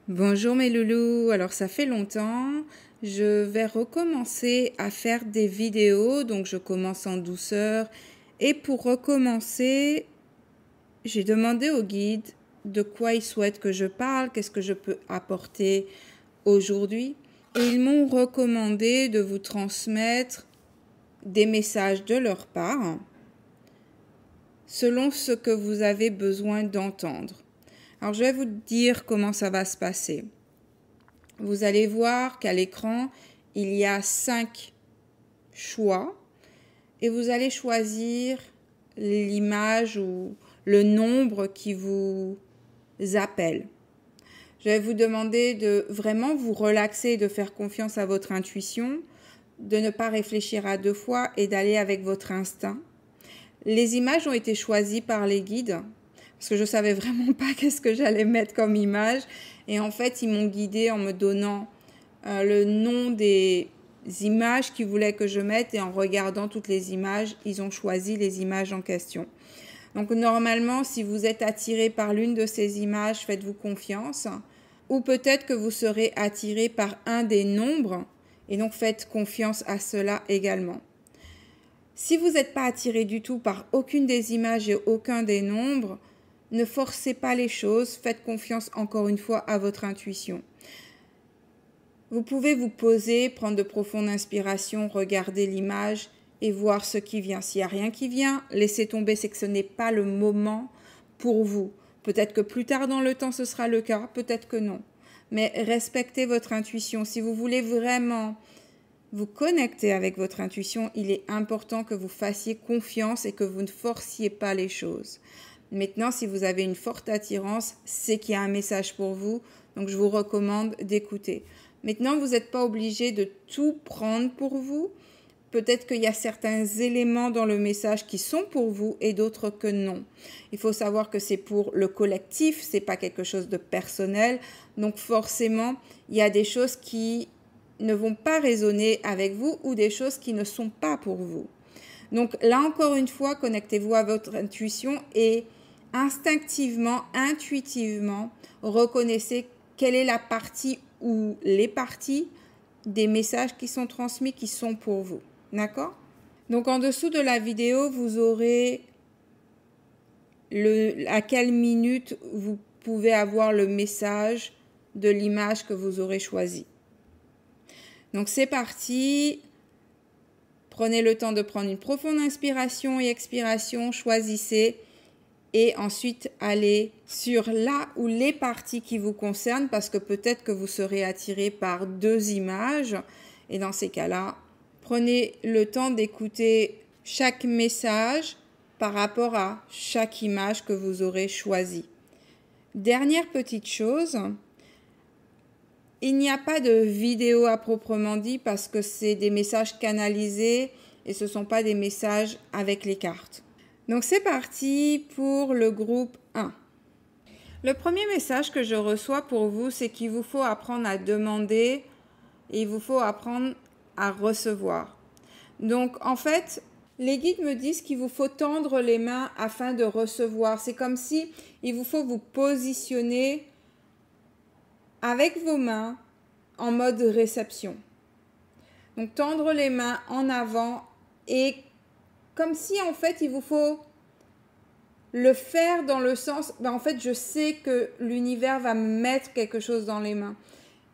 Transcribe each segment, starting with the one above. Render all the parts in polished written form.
Bonjour mes loulous, alors ça fait longtemps, je vais recommencer à faire des vidéos, donc je commence en douceur et pour recommencer, j'ai demandé au guide de quoi il souhaite que je parle, qu'est-ce que je peux apporter aujourd'hui et ils m'ont recommandé de vous transmettre des messages de leur part selon ce que vous avez besoin d'entendre. Alors je vais vous dire comment ça va se passer. Vous allez voir qu'à l'écran, il y a 5 choix et vous allez choisir l'image ou le nombre qui vous appelle. Je vais vous demander de vraiment vous relaxer, de faire confiance à votre intuition, de ne pas réfléchir à 2 fois et d'aller avec votre instinct. Les images ont été choisies par les guides parce que je ne savais vraiment pas qu'est-ce que j'allais mettre comme image. Et en fait, ils m'ont guidée en me donnant le nom des images qu'ils voulaient que je mette. Et en regardant toutes les images, ils ont choisi les images en question. Donc normalement, si vous êtes attiré par l'une de ces images, faites-vous confiance. Ou peut-être que vous serez attiré par un des nombres. Et donc faites confiance à cela également. Si vous n'êtes pas attiré du tout par aucune des images et aucun des nombres, ne forcez pas les choses, faites confiance encore une fois à votre intuition. Vous pouvez vous poser, prendre de profondes inspirations, regarder l'image et voir ce qui vient. S'il n'y a rien qui vient, laissez tomber, c'est que ce n'est pas le moment pour vous. Peut-être que plus tard dans le temps ce sera le cas, peut-être que non. Mais respectez votre intuition. Si vous voulez vraiment vous connecter avec votre intuition, il est important que vous fassiez confiance et que vous ne forciez pas les choses. Maintenant, si vous avez une forte attirance, c'est qu'il y a un message pour vous, donc je vous recommande d'écouter. Maintenant, vous n'êtes pas obligé de tout prendre pour vous. Peut-être qu'il y a certains éléments dans le message qui sont pour vous et d'autres que non. Il faut savoir que c'est pour le collectif, c'est pas quelque chose de personnel. Donc forcément, il y a des choses qui ne vont pas résonner avec vous ou des choses qui ne sont pas pour vous. Donc là encore une fois, connectez-vous à votre intuition et instinctivement, intuitivement, reconnaissez quelle est la partie ou les parties des messages qui sont transmis qui sont pour vous. D'accord? Donc en dessous de la vidéo, vous aurez à quelle minute vous pouvez avoir le message de l'image que vous aurez choisie. Donc c'est parti. Prenez le temps de prendre une profonde inspiration et expiration, choisissez et ensuite allez sur la ou les parties qui vous concernent parce que peut-être que vous serez attiré par 2 images et dans ces cas-là, prenez le temps d'écouter chaque message par rapport à chaque image que vous aurez choisie. Dernière petite chose, il n'y a pas de vidéo à proprement dit parce que c'est des messages canalisés et ce ne sont pas des messages avec les cartes. Donc c'est parti pour le groupe 1. Le premier message que je reçois pour vous, c'est qu'il vous faut apprendre à demander et il vous faut apprendre à recevoir. Donc en fait, les guides me disent qu'il vous faut tendre les mains afin de recevoir. C'est comme si il vous faut vous positionner avec vos mains en mode réception. Donc tendre les mains en avant et comme si en fait il vous faut le faire dans le sens, en fait je sais que l'univers va me mettre quelque chose dans les mains.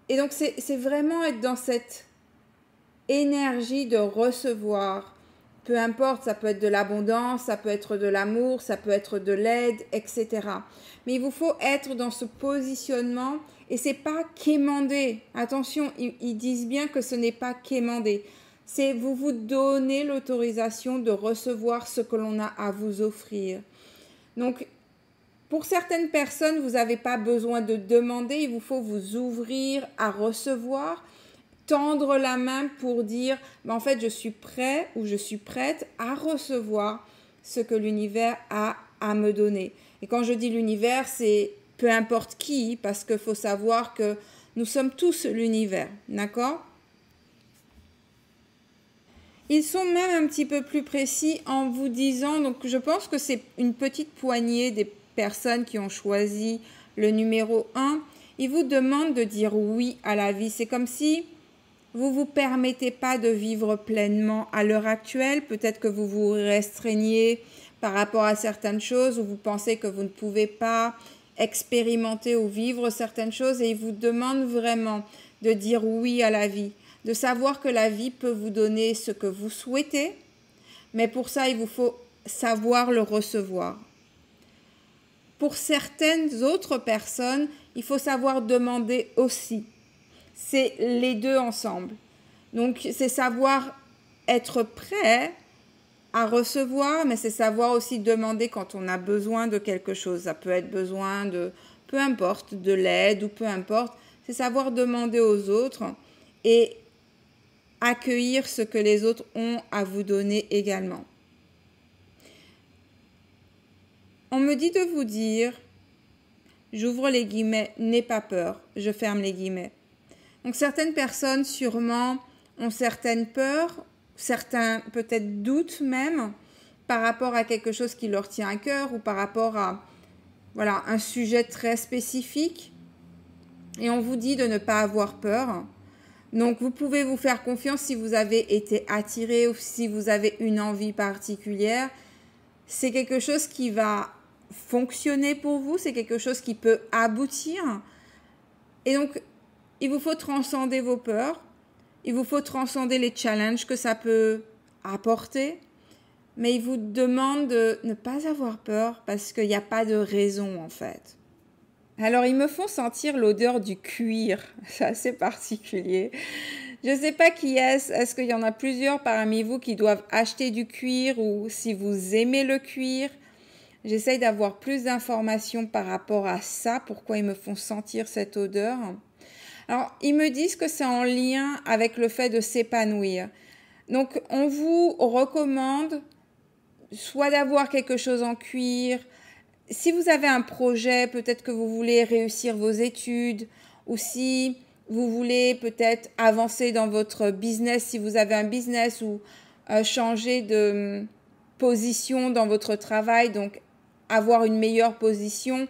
Et donc c'est vraiment être dans cette énergie de recevoir. Peu importe, ça peut être de l'abondance, ça peut être de l'amour, ça peut être de l'aide, etc. Mais il vous faut être dans ce positionnement et c'est pas quémander. Attention, ils disent bien que ce n'est pas quémander. C'est vous donnez l'autorisation de recevoir ce que l'on a à vous offrir. Donc, pour certaines personnes, vous n'avez pas besoin de demander, il vous faut vous ouvrir à recevoir. Tendre la main pour dire en fait je suis prêt ou je suis prête à recevoir ce que l'univers a à me donner. Et quand je dis l'univers, c'est peu importe qui, parce qu'il faut savoir que nous sommes tous l'univers, d'accord? Ils sont même un petit peu plus précis en vous disant, donc je pense que c'est une petite poignée des personnes qui ont choisi le numéro 1. Ils vous demandent de dire oui à la vie. C'est comme si vous ne vous permettez pas de vivre pleinement à l'heure actuelle. Peut-être que vous vous restreignez par rapport à certaines choses ou vous pensez que vous ne pouvez pas expérimenter ou vivre certaines choses et ils vous demandent vraiment de dire oui à la vie, de savoir que la vie peut vous donner ce que vous souhaitez, mais pour ça, il vous faut savoir le recevoir. Pour certaines autres personnes, il faut savoir demander aussi. C'est les deux ensemble. Donc, c'est savoir être prêt à recevoir, mais c'est savoir aussi demander quand on a besoin de quelque chose. Ça peut être besoin de, peu importe, de l'aide ou peu importe. C'est savoir demander aux autres et accueillir ce que les autres ont à vous donner également. On me dit de vous dire, j'ouvre les guillemets, n'aie pas peur, je ferme les guillemets. Donc certaines personnes sûrement ont certaines peurs, certains peut-être doutes même par rapport à quelque chose qui leur tient à cœur ou par rapport à un sujet très spécifique. Et on vous dit de ne pas avoir peur. Donc vous pouvez vous faire confiance si vous avez été attiré ou si vous avez une envie particulière. C'est quelque chose qui va fonctionner pour vous, c'est quelque chose qui peut aboutir. Et donc, il vous faut transcender vos peurs, il vous faut transcender les challenges que ça peut apporter, mais il vous demande de ne pas avoir peur parce qu'il n'y a pas de raison en fait. Alors, ils me font sentir l'odeur du cuir, c'est assez particulier. Je ne sais pas qui est-ce qu'il y en a plusieurs parmi vous qui doivent acheter du cuir ou si vous aimez le cuir. J'essaye d'avoir plus d'informations par rapport à ça, pourquoi ils me font sentir cette odeur. Alors, ils me disent que c'est en lien avec le fait de s'épanouir. Donc, on vous recommande soit d'avoir quelque chose en cuir. Si vous avez un projet, peut-être que vous voulez réussir vos études ou si vous voulez peut-être avancer dans votre business, si vous avez un business ou changer de position dans votre travail, donc avoir une meilleure position.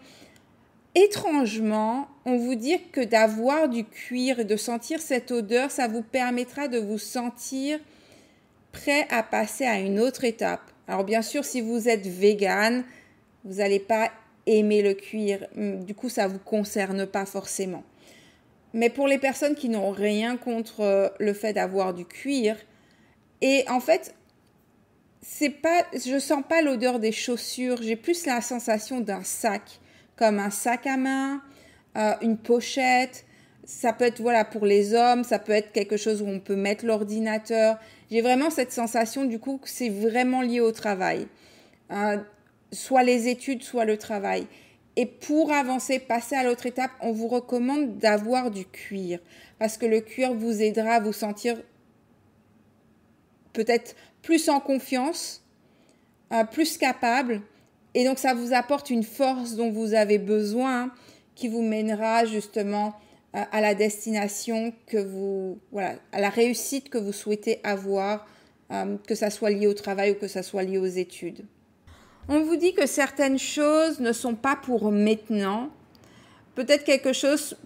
Étrangement, on vous dit que d'avoir du cuir et de sentir cette odeur, ça vous permettra de vous sentir prêt à passer à une autre étape. Alors bien sûr, si vous êtes vegan, vous n'allez pas aimer le cuir. Du coup, ça ne vous concerne pas forcément. Mais pour les personnes qui n'ont rien contre le fait d'avoir du cuir, et en fait, je sens pas l'odeur des chaussures, j'ai plus la sensation d'un sac, comme un sac à main, une pochette. Ça peut être pour les hommes, ça peut être quelque chose où on peut mettre l'ordinateur. J'ai vraiment cette sensation du coup que c'est vraiment lié au travail, soit les études, soit le travail. Et pour avancer, passer à l'autre étape, on vous recommande d'avoir du cuir parce que le cuir vous aidera à vous sentir peut-être plus en confiance, plus capable. Et donc, ça vous apporte une force dont vous avez besoin qui vous mènera justement à la destination à la réussite que vous souhaitez avoir, que ça soit lié au travail ou que ça soit lié aux études. On vous dit que certaines choses ne sont pas pour maintenant. Peut-être quelque chose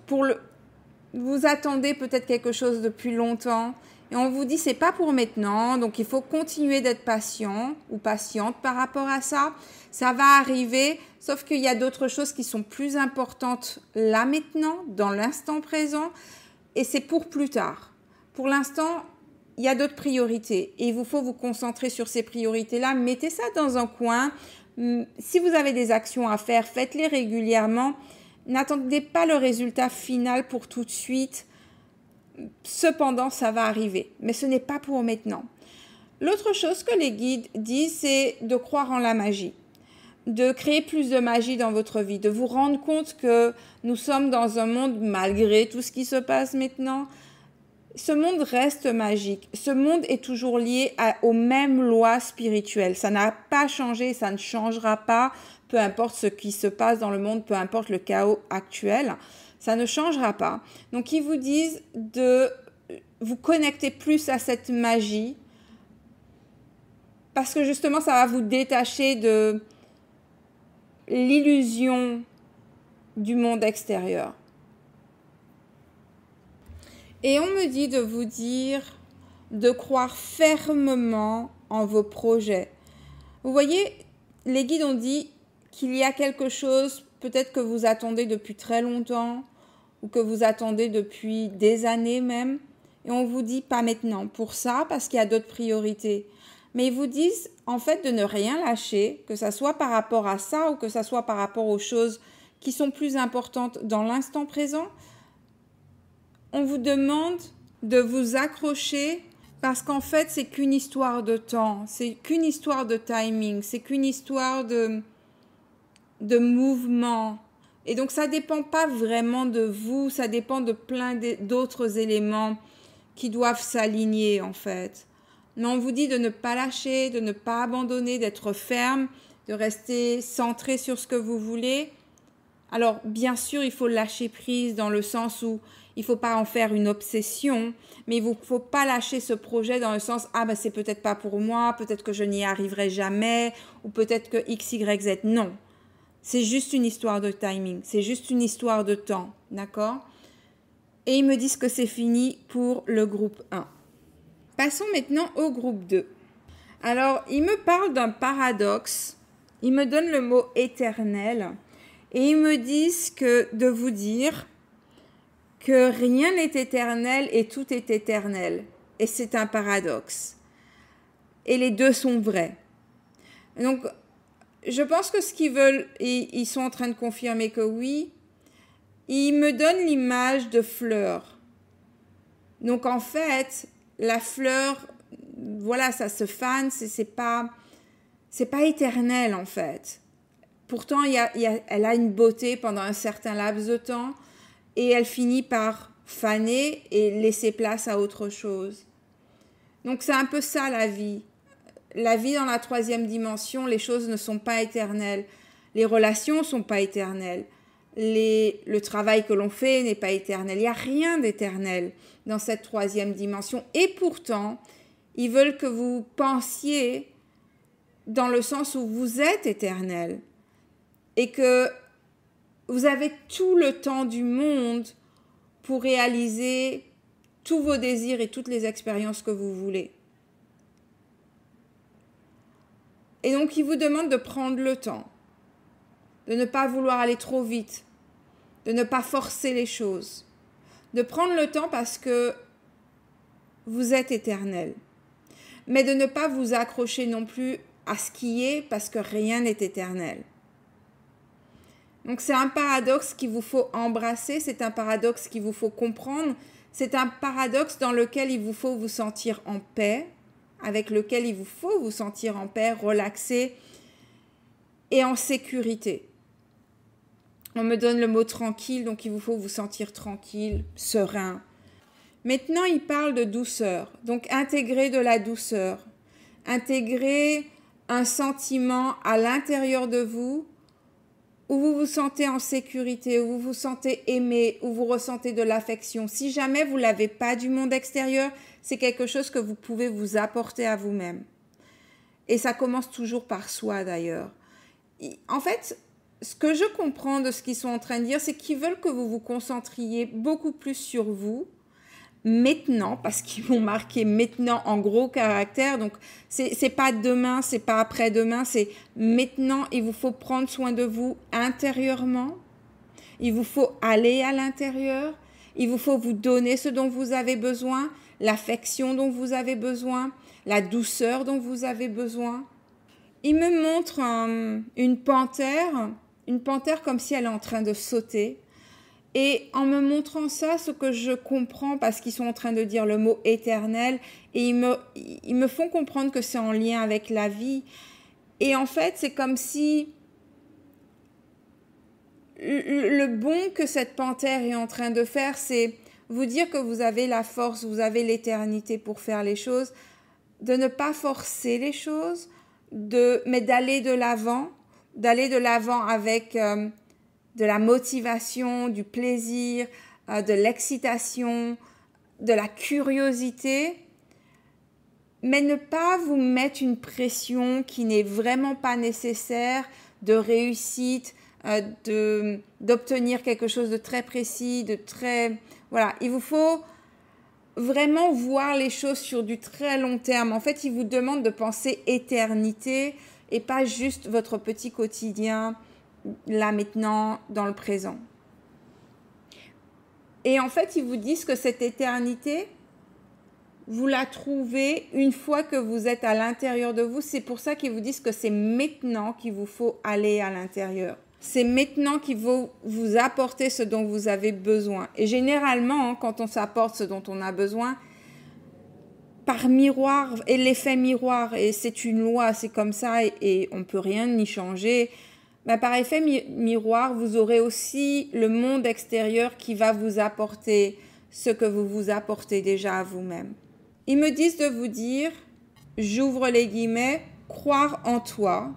vous attendez peut-être quelque chose depuis longtemps. Et on vous dit c'est pas pour maintenant, donc il faut continuer d'être patient ou patiente par rapport à ça. Ça va arriver, sauf qu'il y a d'autres choses qui sont plus importantes là maintenant, dans l'instant présent, et c'est pour plus tard. Pour l'instant, il y a d'autres priorités et il vous faut vous concentrer sur ces priorités-là. Mettez ça dans un coin. Si vous avez des actions à faire, faites-les régulièrement. N'attendez pas le résultat final pour tout de suite. Cependant, ça va arriver, mais ce n'est pas pour maintenant. L'autre chose que les guides disent, c'est de croire en la magie, de créer plus de magie dans votre vie, de vous rendre compte que nous sommes dans un monde, malgré tout ce qui se passe maintenant, ce monde reste magique. Ce monde est toujours lié aux mêmes lois spirituelles. Ça n'a pas changé, ça ne changera pas, peu importe ce qui se passe dans le monde, peu importe le chaos actuel. Ça ne changera pas. Donc, ils vous disent de vous connecter plus à cette magie parce que justement, ça va vous détacher de l'illusion du monde extérieur. Et on me dit de vous dire de croire fermement en vos projets. Vous voyez, les guides ont dit qu'il y a quelque chose peut-être que vous attendez depuis très longtemps ou que vous attendez depuis des années même. Et on vous dit pas maintenant pour ça parce qu'il y a d'autres priorités. Mais ils vous disent en fait de ne rien lâcher, que ça soit par rapport à ça ou que ça soit par rapport aux choses qui sont plus importantes dans l'instant présent. On vous demande de vous accrocher parce qu'en fait, c'est qu'une histoire de temps, c'est qu'une histoire de timing, c'est qu'une histoire de mouvement. Et donc, ça ne dépend pas vraiment de vous, ça dépend de plein d'autres éléments qui doivent s'aligner, en fait. Mais on vous dit de ne pas lâcher, de ne pas abandonner, d'être ferme, de rester centré sur ce que vous voulez. Alors, bien sûr, il faut lâcher prise dans le sens où il ne faut pas en faire une obsession, mais il ne faut pas lâcher ce projet dans le sens « Ah, ben c'est peut-être pas pour moi, peut-être que je n'y arriverai jamais, ou peut-être que X, Y, Z. » Non, c'est juste une histoire de timing, c'est juste une histoire de temps, d'accord? Et ils me disent que c'est fini pour le groupe 1. Passons maintenant au groupe 2. Alors, ils me parlent d'un paradoxe, ils me donnent le mot « éternel », et ils me disent que de vous dire que rien n'est éternel et tout est éternel. Et c'est un paradoxe. Et les deux sont vrais. Donc, je pense que ce qu'ils veulent, ils sont en train de confirmer que oui, ils me donnent l'image de fleurs. Donc, en fait, la fleur, voilà, ça se fane, c'est pas éternel, en fait. Pourtant, elle a une beauté pendant un certain laps de temps et elle finit par faner et laisser place à autre chose. Donc, c'est un peu ça la vie. La vie dans la 3e dimension, les choses ne sont pas éternelles. Les relations ne sont pas éternelles. Le travail que l'on fait n'est pas éternel. Il n'y a rien d'éternel dans cette 3e dimension. Et pourtant, ils veulent que vous pensiez dans le sens où vous êtes éternel. Et que vous avez tout le temps du monde pour réaliser tous vos désirs et toutes les expériences que vous voulez. Et donc, il vous demande de prendre le temps, de ne pas vouloir aller trop vite, de ne pas forcer les choses, de prendre le temps parce que vous êtes éternel, mais de ne pas vous accrocher non plus à ce qui est parce que rien n'est éternel. Donc c'est un paradoxe qu'il vous faut embrasser, c'est un paradoxe qu'il vous faut comprendre, c'est un paradoxe dans lequel il vous faut vous sentir en paix, avec lequel il vous faut vous sentir en paix, relaxé et en sécurité. On me donne le mot tranquille, donc il vous faut vous sentir tranquille, serein. Maintenant, il parle de douceur, donc intégrer de la douceur, intégrer un sentiment à l'intérieur de vous où vous vous sentez en sécurité, où vous vous sentez aimé, où vous ressentez de l'affection. Si jamais vous ne l'avez pas du monde extérieur, c'est quelque chose que vous pouvez vous apporter à vous-même. Et ça commence toujours par soi d'ailleurs. En fait, ce que je comprends de ce qu'ils sont en train de dire, c'est qu'ils veulent que vous vous concentriez beaucoup plus sur vous, maintenant, parce qu'ils vont marquer maintenant en gros caractère, donc c'est pas demain, c'est pas après-demain, c'est maintenant. Il vous faut prendre soin de vous intérieurement, il vous faut aller à l'intérieur, il vous faut vous donner ce dont vous avez besoin, l'affection dont vous avez besoin, la douceur dont vous avez besoin. Il me montre une panthère comme si elle est en train de sauter. Et en me montrant ça, ce que je comprends, parce qu'ils sont en train de dire le mot éternel, et ils me font comprendre que c'est en lien avec la vie. Et en fait, c'est comme si le bon que cette panthère est en train de faire, c'est vous dire que vous avez la force, vous avez l'éternité pour faire les choses, de ne pas forcer les choses, mais d'aller de l'avant avec de la motivation, du plaisir, de l'excitation, de la curiosité, mais ne pas vous mettre une pression qui n'est vraiment pas nécessaire, de réussite, d'obtenir quelque chose de très précis, de très... Voilà, il vous faut vraiment voir les choses sur du très long terme. En fait, il vous demande de penser éternité et pas juste votre petit quotidien, là maintenant, dans le présent. Et en fait, ils vous disent que cette éternité, vous la trouvez une fois que vous êtes à l'intérieur de vous. C'est pour ça qu'ils vous disent que c'est maintenant qu'il vous faut aller à l'intérieur. C'est maintenant qu'il faut vous apporter ce dont vous avez besoin. Et généralement, quand on s'apporte ce dont on a besoin, par miroir, et l'effet miroir, et c'est une loi, c'est comme ça, et on ne peut rien y changer, par effet miroir, vous aurez aussi le monde extérieur qui va vous apporter ce que vous vous apportez déjà à vous-même. Ils me disent de vous dire, j'ouvre les guillemets, croire en toi,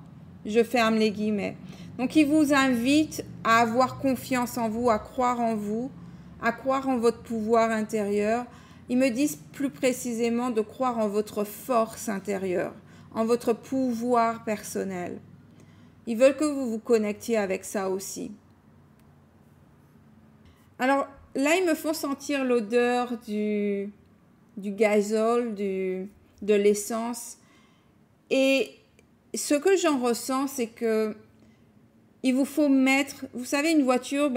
je ferme les guillemets. Donc, ils vous invitent à avoir confiance en vous, à croire en vous, à croire en votre pouvoir intérieur. Ils me disent plus précisément de croire en votre force intérieure, en votre pouvoir personnel. Ils veulent que vous vous connectiez avec ça aussi. Alors, là, ils me font sentir l'odeur du gazole, de l'essence. Et ce que j'en ressens, c'est que il vous faut mettre, vous savez, une voiture,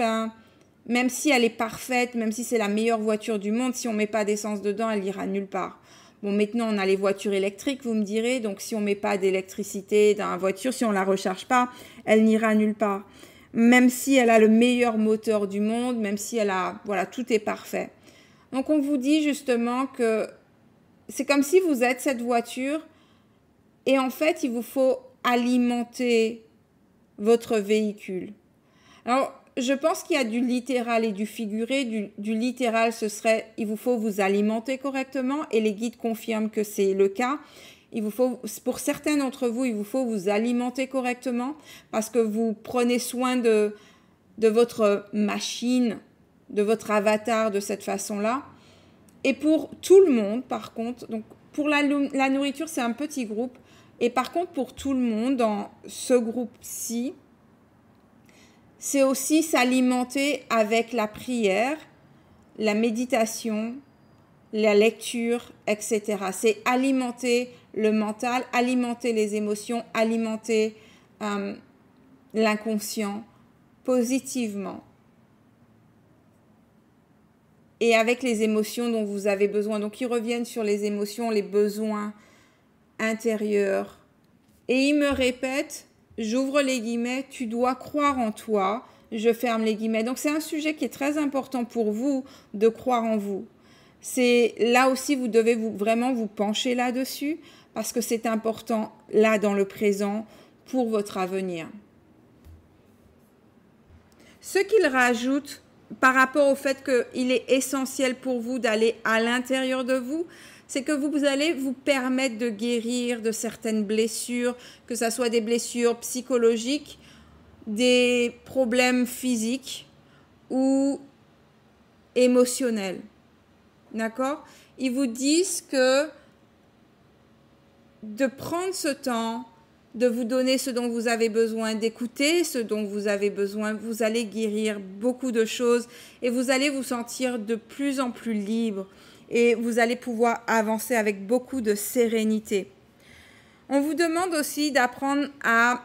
même si elle est parfaite, même si c'est la meilleure voiture du monde, si on ne met pas d'essence dedans, elle ira nulle part. Bon, maintenant, on a les voitures électriques, vous me direz, donc si on ne met pas d'électricité dans la voiture, si on ne la recharge pas, elle n'ira nulle part. Même si elle a le meilleur moteur du monde, même si elle a, voilà, tout est parfait. Donc, on vous dit justement que c'est comme si vous êtes cette voiture et en fait, il vous faut alimenter votre véhicule. Alors, je pense qu'il y a du littéral et du figuré. Du littéral, ce serait, il vous faut vous alimenter correctement et les guides confirment que c'est le cas. Il vous faut, pour certains d'entre vous, il vous faut vous alimenter correctement parce que vous prenez soin de votre machine, de votre avatar de cette façon-là. Et pour tout le monde, par contre, donc pour la nourriture, c'est un petit groupe. Et par contre, pour tout le monde, dans ce groupe-ci, c'est aussi s'alimenter avec la prière, la méditation, la lecture, etc. C'est alimenter le mental, alimenter les émotions, alimenter l'inconscient positivement. Et avec les émotions dont vous avez besoin. Donc, ils reviennent sur les émotions, les besoins intérieurs. Et ils me répètent, j'ouvre les guillemets, tu dois croire en toi, je ferme les guillemets. Donc, c'est un sujet qui est très important pour vous de croire en vous. C'est là aussi, vous devez vraiment vous pencher là-dessus parce que c'est important là dans le présent pour votre avenir. Ce qu'ils rajoutent par rapport au fait qu'il est essentiel pour vous d'aller à l'intérieur de vous, c'est que vous allez vous permettre de guérir de certaines blessures, que ce soit des blessures psychologiques, des problèmes physiques ou émotionnels. D'accord ? Ils vous disent que de prendre ce temps, de vous donner ce dont vous avez besoin, d'écouter ce dont vous avez besoin, vous allez guérir beaucoup de choses et vous allez vous sentir de plus en plus libre et vous allez pouvoir avancer avec beaucoup de sérénité. On vous demande aussi d'apprendre à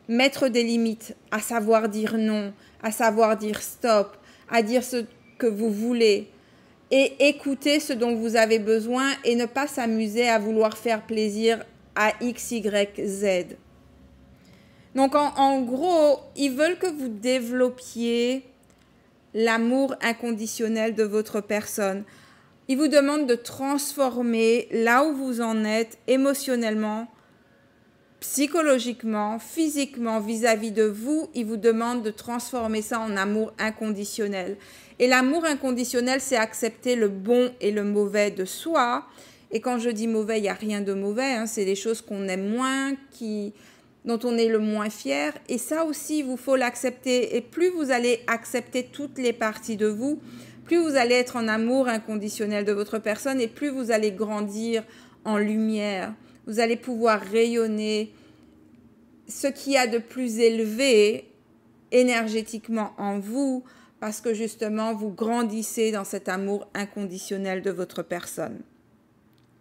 mettre des limites, à savoir dire non, à savoir dire stop, à dire ce que vous voulez et écouter ce dont vous avez besoin et ne pas s'amuser à vouloir faire plaisir à X, Y, Z. Donc, en gros, ils veulent que vous développiez l'amour inconditionnel de votre personne. Ils vous demandent de transformer là où vous en êtes émotionnellement, psychologiquement, physiquement vis-à-vis de vous. Ils vous demandent de transformer ça en amour inconditionnel. Et l'amour inconditionnel, c'est accepter le bon et le mauvais de soi. Et quand je dis mauvais, il n'y a rien de mauvais, hein, c'est des choses qu'on aime moins, dont on est le moins fier. Et ça aussi, il vous faut l'accepter. Et plus vous allez accepter toutes les parties de vous, plus vous allez être en amour inconditionnel de votre personne et plus vous allez grandir en lumière. Vous allez pouvoir rayonner ce qu'il y a de plus élevé énergétiquement en vous parce que justement, vous grandissez dans cet amour inconditionnel de votre personne.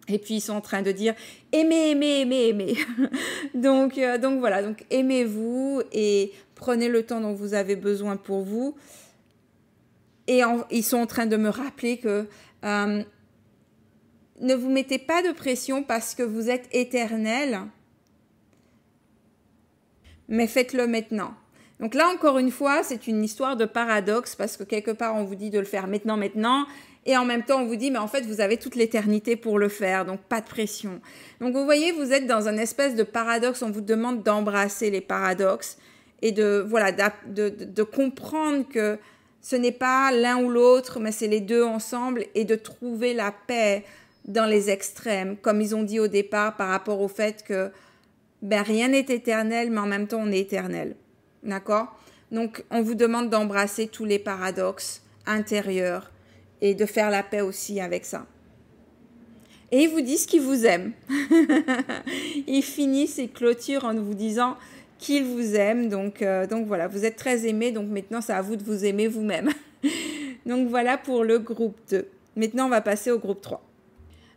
Et puis, ils sont en train de dire « aimez, aimez, aimez, aimez ». Donc voilà, donc aimez-vous et prenez le temps dont vous avez besoin pour vous. Et ils sont en train de me rappeler que ne vous mettez pas de pression parce que vous êtes éternel, mais faites-le maintenant. Donc là, encore une fois, c'est une histoire de paradoxe parce que quelque part, on vous dit de le faire maintenant, et en même temps, on vous dit, mais en fait, vous avez toute l'éternité pour le faire, donc pas de pression. Donc vous voyez, vous êtes dans un espèce de paradoxe, on vous demande d'embrasser les paradoxes et de comprendre que ce n'est pas l'un ou l'autre, mais c'est les deux ensemble et de trouver la paix dans les extrêmes, comme ils ont dit au départ par rapport au fait que rien n'est éternel, mais en même temps, on est éternel. D'accord? Donc, on vous demande d'embrasser tous les paradoxes intérieurs et de faire la paix aussi avec ça. Et ils vous disent qu'ils vous aiment. Ils finissent et clôturent en vous disant qu'ils vous aiment. Donc voilà, vous êtes très aimés. Donc maintenant, c'est à vous de vous aimer vous-même. Donc voilà pour le groupe 2. Maintenant, on va passer au groupe 3.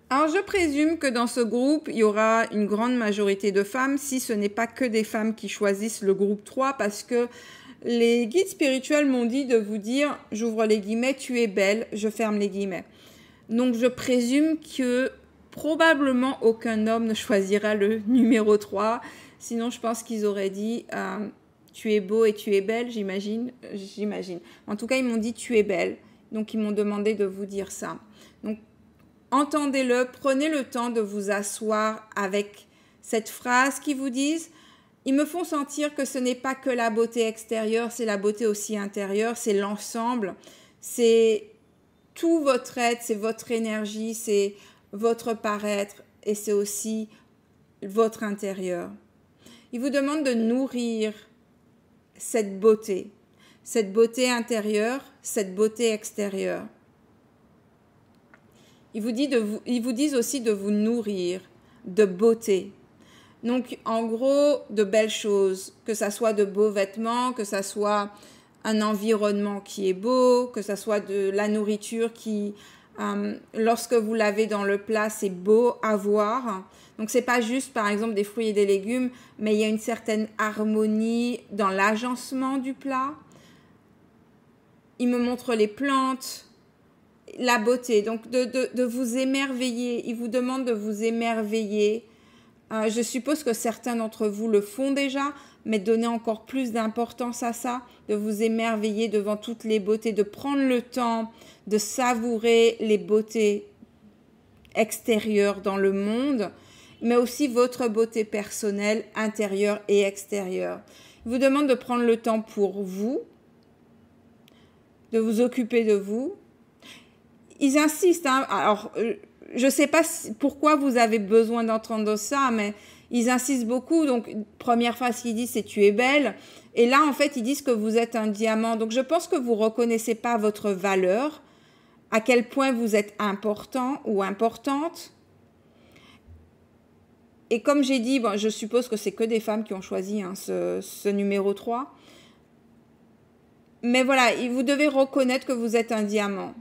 Alors, je présume que dans ce groupe, il y aura une grande majorité de femmes, si ce n'est pas que des femmes qui choisissent le groupe 3, parce que les guides spirituels m'ont dit de vous dire, j'ouvre les guillemets, tu es belle, je ferme les guillemets. Donc, je présume que probablement aucun homme ne choisira le numéro 3, sinon je pense qu'ils auraient dit, tu es beau et tu es belle, j'imagine. En tout cas, ils m'ont dit, tu es belle, donc ils m'ont demandé de vous dire ça. Donc, entendez-le, prenez le temps de vous asseoir avec cette phrase qui vous disent « Ils me font sentir que ce n'est pas que la beauté extérieure, c'est la beauté aussi intérieure, c'est l'ensemble, c'est tout votre être, c'est votre énergie, c'est votre paraître et c'est aussi votre intérieur. » Ils vous demandent de nourrir cette beauté intérieure, cette beauté extérieure. Ils vous disent aussi de vous nourrir de beauté. Donc, en gros, de belles choses, que ça soit de beaux vêtements, que ça soit un environnement qui est beau, que ça soit de la nourriture qui, lorsque vous l'avez dans le plat, c'est beau à voir. Donc, c'est pas juste, par exemple, des fruits et des légumes, mais il y a une certaine harmonie dans l'agencement du plat. Ils me montrent les plantes, la beauté, donc de vous émerveiller. Ils vous demandent de vous émerveiller. Je suppose que certains d'entre vous le font déjà, mais donnez encore plus d'importance à ça, de vous émerveiller devant toutes les beautés, de prendre le temps de savourer les beautés extérieures dans le monde, mais aussi votre beauté personnelle, intérieure et extérieure. Ils vous demandent de prendre le temps pour vous, de vous occuper de vous. Ils insistent, hein. Alors, je ne sais pas pourquoi vous avez besoin d'entendre ça, mais ils insistent beaucoup. Donc, première phrase qu'ils disent, c'est « tu es belle ». Et là, en fait, ils disent que vous êtes un diamant. Donc, je pense que vous ne reconnaissez pas votre valeur, à quel point vous êtes important ou importante. Et comme j'ai dit, bon, je suppose que c'est que des femmes qui ont choisi ce numéro 3. Mais voilà, vous devez reconnaître que vous êtes un diamant.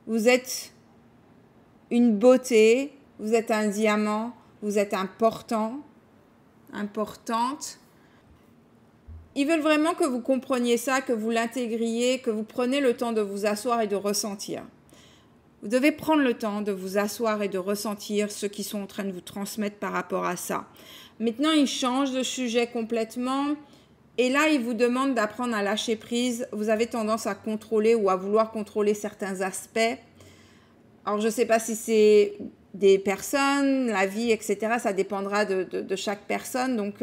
Vous êtes une beauté, vous êtes un diamant, vous êtes important, importante. Ils veulent vraiment que vous compreniez ça, que vous l'intégriez, que vous preniez le temps de vous asseoir et de ressentir. Vous devez prendre le temps de vous asseoir et de ressentir ce qu'ils sont en train de vous transmettre par rapport à ça. Maintenant, ils changent de sujet complètement. Et là, ils vous demandent d'apprendre à lâcher prise. Vous avez tendance à contrôler ou à vouloir contrôler certains aspects. Alors, je ne sais pas si c'est des personnes, la vie, etc. Ça dépendra de chaque personne. Donc,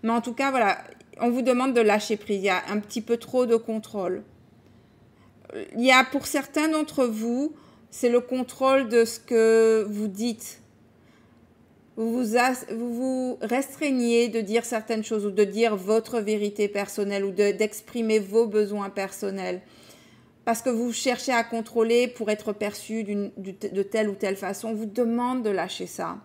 mais en tout cas, voilà, on vous demande de lâcher prise. Il y a un petit peu trop de contrôle. Il y a pour certains d'entre vous, c'est le contrôle de ce que vous dites. Vous vous restreignez de dire certaines choses ou de dire votre vérité personnelle ou d'exprimer vos besoins personnels parce que vous cherchez à contrôler pour être perçu de telle ou telle façon. On vous demande de lâcher ça.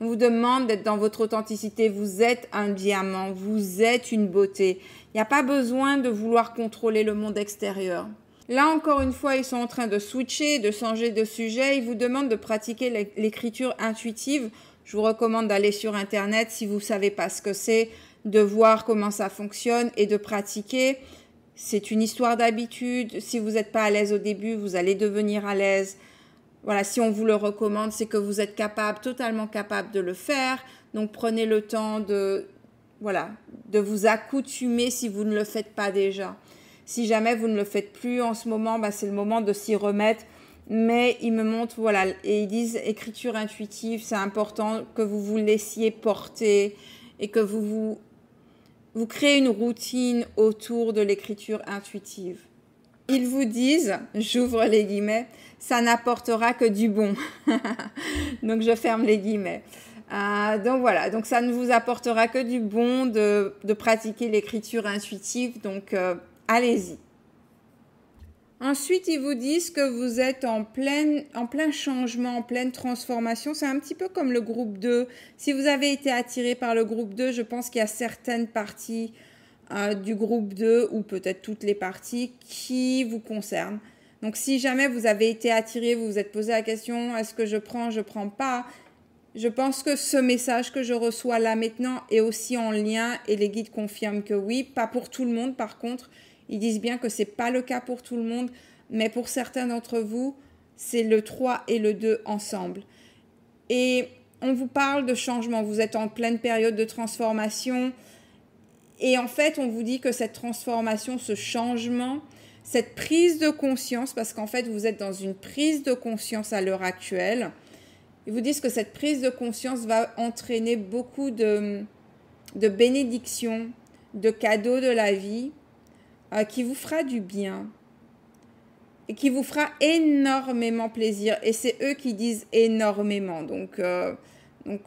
On vous demande d'être dans votre authenticité. Vous êtes un diamant, vous êtes une beauté. Il n'y a pas besoin de vouloir contrôler le monde extérieur. Là, encore une fois, ils sont en train de switcher, de changer de sujet. Ils vous demandent de pratiquer l'écriture intuitive. Je vous recommande d'aller sur Internet si vous ne savez pas ce que c'est, de voir comment ça fonctionne et de pratiquer. C'est une histoire d'habitude. Si vous n'êtes pas à l'aise au début, vous allez devenir à l'aise. Voilà, si on vous le recommande, c'est que vous êtes capable, totalement capable de le faire. Donc, prenez le temps de vous accoutumer si vous ne le faites pas déjà. Si jamais vous ne le faites plus en ce moment, c'est le moment de s'y remettre. Mais ils me montrent, et ils disent écriture intuitive, c'est important que vous vous laissiez porter et que vous créez une routine autour de l'écriture intuitive. Ils vous disent, j'ouvre les guillemets, ça n'apportera que du bon. Donc je ferme les guillemets. Donc ça ne vous apportera que du bon de pratiquer l'écriture intuitive. Donc allez-y. Ensuite, ils vous disent que vous êtes en plein changement, en pleine transformation. C'est un petit peu comme le groupe 2. Si vous avez été attiré par le groupe 2, je pense qu'il y a certaines parties du groupe 2 ou peut-être toutes les parties qui vous concernent. Donc, si jamais vous avez été attiré, vous vous êtes posé la question, est-ce que je prends pas? Je pense que ce message que je reçois là maintenant est aussi en lien et les guides confirment que oui, pas pour tout le monde par contre. Ils disent bien que ce n'est pas le cas pour tout le monde, mais pour certains d'entre vous, c'est le 3 et le 2 ensemble. Et on vous parle de changement, vous êtes en pleine période de transformation. Et en fait, on vous dit que cette transformation, ce changement, cette prise de conscience, parce qu'en fait, vous êtes dans une prise de conscience à l'heure actuelle, ils vous disent que cette prise de conscience va entraîner beaucoup de bénédictions, de cadeaux de la vie, qui vous fera du bien et qui vous fera énormément plaisir. Et c'est eux qui disent énormément. Donc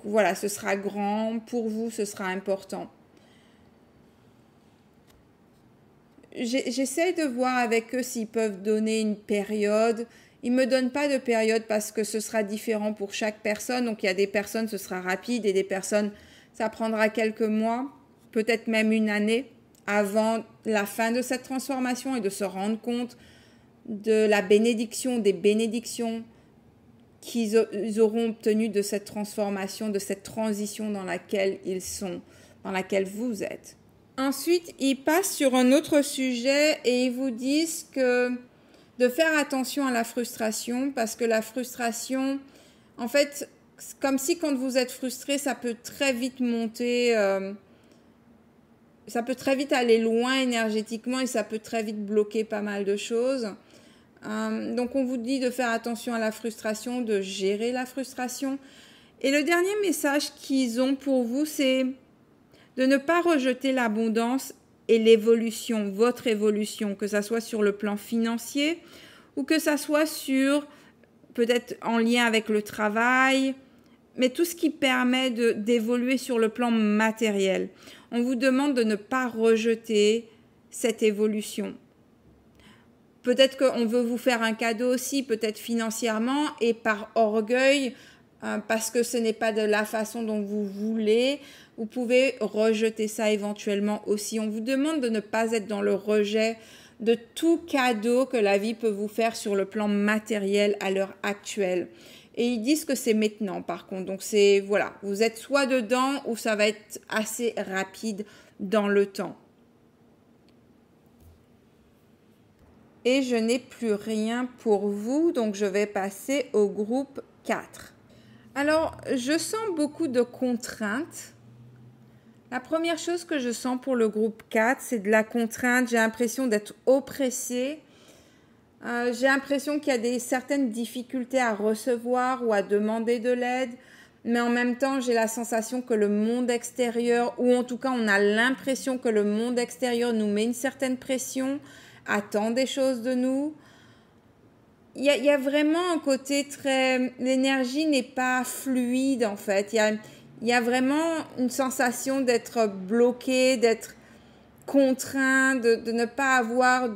voilà, ce sera grand pour vous, ce sera important. J'essaie de voir avec eux s'ils peuvent donner une période. Ils ne me donnent pas de période parce que ce sera différent pour chaque personne. Donc il y a des personnes, ce sera rapide et des personnes, ça prendra quelques mois, peut-être même une année avant la fin de cette transformation et de se rendre compte de la bénédiction, des bénédictions qu'ils auront obtenues de cette transformation, de cette transition dans laquelle ils sont, dans laquelle vous êtes. Ensuite, ils passent sur un autre sujet et ils vous disent que de faire attention à la frustration parce que la frustration, en fait, comme si quand vous êtes frustré, ça peut très vite monter... ça peut très vite aller loin énergétiquement et ça peut très vite bloquer pas mal de choses. Donc on vous dit de faire attention à la frustration, de gérer la frustration. Et le dernier message qu'ils ont pour vous, c'est de ne pas rejeter l'abondance et l'évolution, votre évolution, que ça soit sur le plan financier ou que ça soit sur, peut-être en lien avec le travail, mais tout ce qui permet d'évoluer sur le plan matériel. On vous demande de ne pas rejeter cette évolution. Peut-être qu'on veut vous faire un cadeau aussi, peut-être financièrement et par orgueil, parce que ce n'est pas de la façon dont vous voulez. Vous pouvez rejeter ça éventuellement aussi. On vous demande de ne pas être dans le rejet de tout cadeau que la vie peut vous faire sur le plan matériel à l'heure actuelle. Et ils disent que c'est maintenant par contre. Donc c'est, voilà, vous êtes soit dedans ou ça va être assez rapide dans le temps. Et je n'ai plus rien pour vous, donc je vais passer au groupe 4. Alors, je sens beaucoup de contraintes. La première chose que je sens pour le groupe 4, c'est de la contrainte. J'ai l'impression d'être oppressée. J'ai l'impression qu'il y a certaines difficultés à recevoir ou à demander de l'aide. Mais en même temps, j'ai la sensation que le monde extérieur, ou en tout cas, on a l'impression que le monde extérieur nous met une certaine pression, attend des choses de nous. Il y a vraiment un côté très... L'énergie n'est pas fluide en fait. Il y a vraiment une sensation d'être bloqué, d'être contraint, de ne pas avoir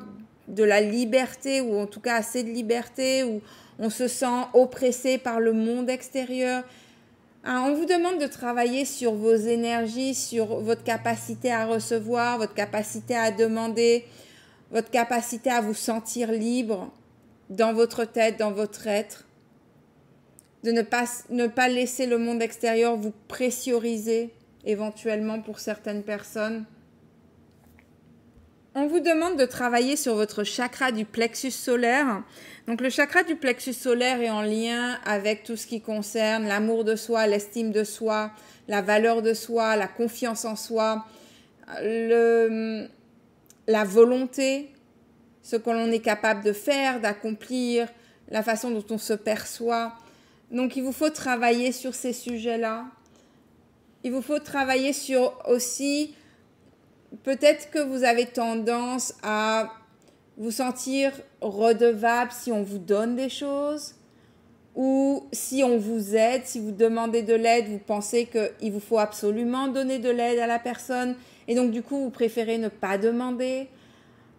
de la liberté ou en tout cas assez de liberté, où on se sent oppressé par le monde extérieur. Alors, on vous demande de travailler sur vos énergies, sur votre capacité à recevoir, votre capacité à demander. votre capacité à vous sentir libre dans votre tête, dans votre être, de ne pas laisser le monde extérieur vous pressuriser éventuellement pour certaines personnes. On vous demande de travailler sur votre chakra du plexus solaire. Donc le chakra du plexus solaire est en lien avec tout ce qui concerne l'amour de soi, l'estime de soi, la valeur de soi, la confiance en soi, la volonté, ce que l'on est capable de faire, d'accomplir, la façon dont on se perçoit. Donc il vous faut travailler sur ces sujets-là. Il vous faut travailler sur aussi, peut-être que vous avez tendance à vous sentir redevable si on vous donne des choses ou si on vous aide, si vous demandez de l'aide, vous pensez qu'il vous faut absolument donner de l'aide à la personne et donc du coup vous préférez ne pas demander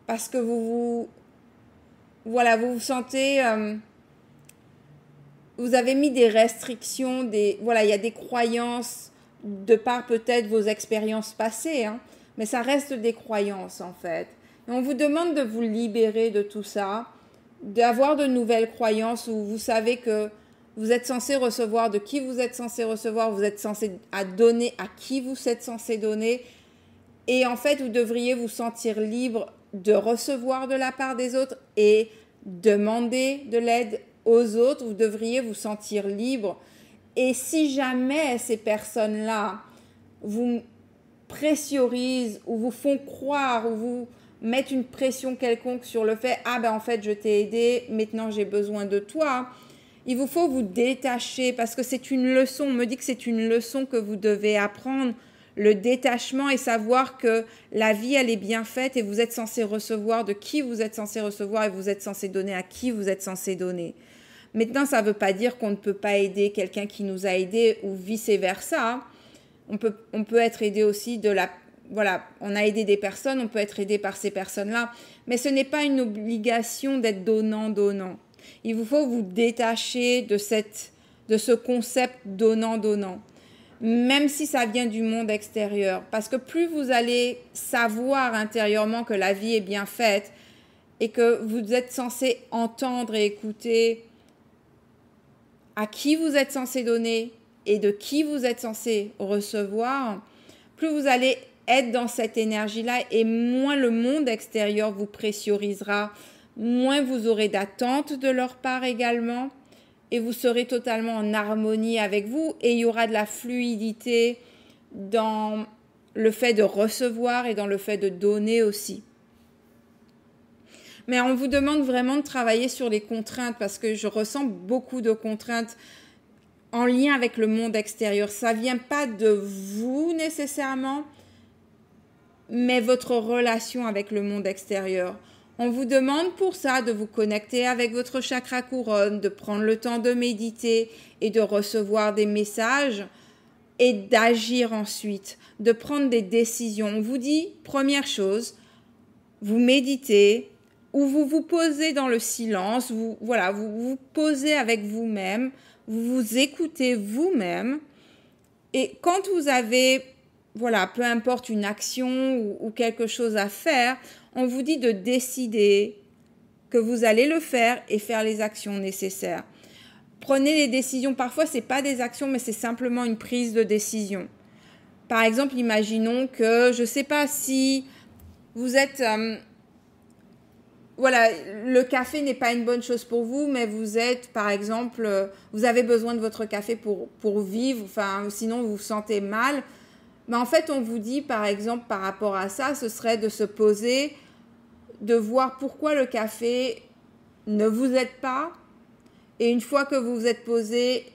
parce que vous vous sentez... vous avez mis des restrictions, il y a des croyances de par peut-être vos expériences passées, hein, mais ça reste des croyances en fait. Et on vous demande de vous libérer de tout ça, d'avoir de nouvelles croyances où vous savez que vous êtes censé recevoir de qui vous êtes censé recevoir, vous êtes censé donner à qui vous êtes censé donner. Et en fait, vous devriez vous sentir libre de recevoir de la part des autres et demander de l'aide aux autres. Vous devriez vous sentir libre. Et si jamais ces personnes-là vous pressurisent ou vous font croire ou vous mettent une pression quelconque sur le fait « Ah ben en fait je t'ai aidé, maintenant j'ai besoin de toi », il vous faut vous détacher parce que c'est une leçon. On me dit que c'est une leçon que vous devez apprendre, le détachement et savoir que la vie elle est bien faite et vous êtes censé recevoir de qui vous êtes censé recevoir et vous êtes censé donner à qui vous êtes censé donner. Maintenant, ça ne veut pas dire qu'on ne peut pas aider quelqu'un qui nous a aidés ou vice-versa. On peut être aidé aussi on a aidé des personnes, on peut être aidé par ces personnes-là. Mais ce n'est pas une obligation d'être donnant-donnant. Il vous faut vous détacher de ce concept donnant-donnant. Même si ça vient du monde extérieur. Parce que plus vous allez savoir intérieurement que la vie est bien faite et que vous êtes censé entendre et écouter à qui vous êtes censé donner et de qui vous êtes censé recevoir, plus vous allez être dans cette énergie-là et moins le monde extérieur vous pressurisera, moins vous aurez d'attentes de leur part également et vous serez totalement en harmonie avec vous et il y aura de la fluidité dans le fait de recevoir et dans le fait de donner aussi. Mais on vous demande vraiment de travailler sur les contraintes parce que je ressens beaucoup de contraintes en lien avec le monde extérieur. Ça ne vient pas de vous nécessairement, mais votre relation avec le monde extérieur. On vous demande pour ça de vous connecter avec votre chakra couronne, de prendre le temps de méditer et de recevoir des messages et d'agir ensuite, de prendre des décisions. On vous dit, première chose, vous méditez, où vous vous posez dans le silence, vous vous posez avec vous-même, vous vous écoutez vous-même. Et quand vous avez, peu importe une action ou quelque chose à faire, on vous dit de décider que vous allez le faire et faire les actions nécessaires. Prenez les décisions. Parfois, ce n'est pas des actions, mais c'est simplement une prise de décision. Par exemple, imaginons que, je ne sais pas si vous êtes... le café n'est pas une bonne chose pour vous, mais vous êtes, par exemple, vous avez besoin de votre café pour vivre, sinon vous vous sentez mal. Mais en fait, on vous dit, par exemple, par rapport à ça, ce serait de se poser, de voir pourquoi le café ne vous aide pas. Et une fois que vous vous êtes posé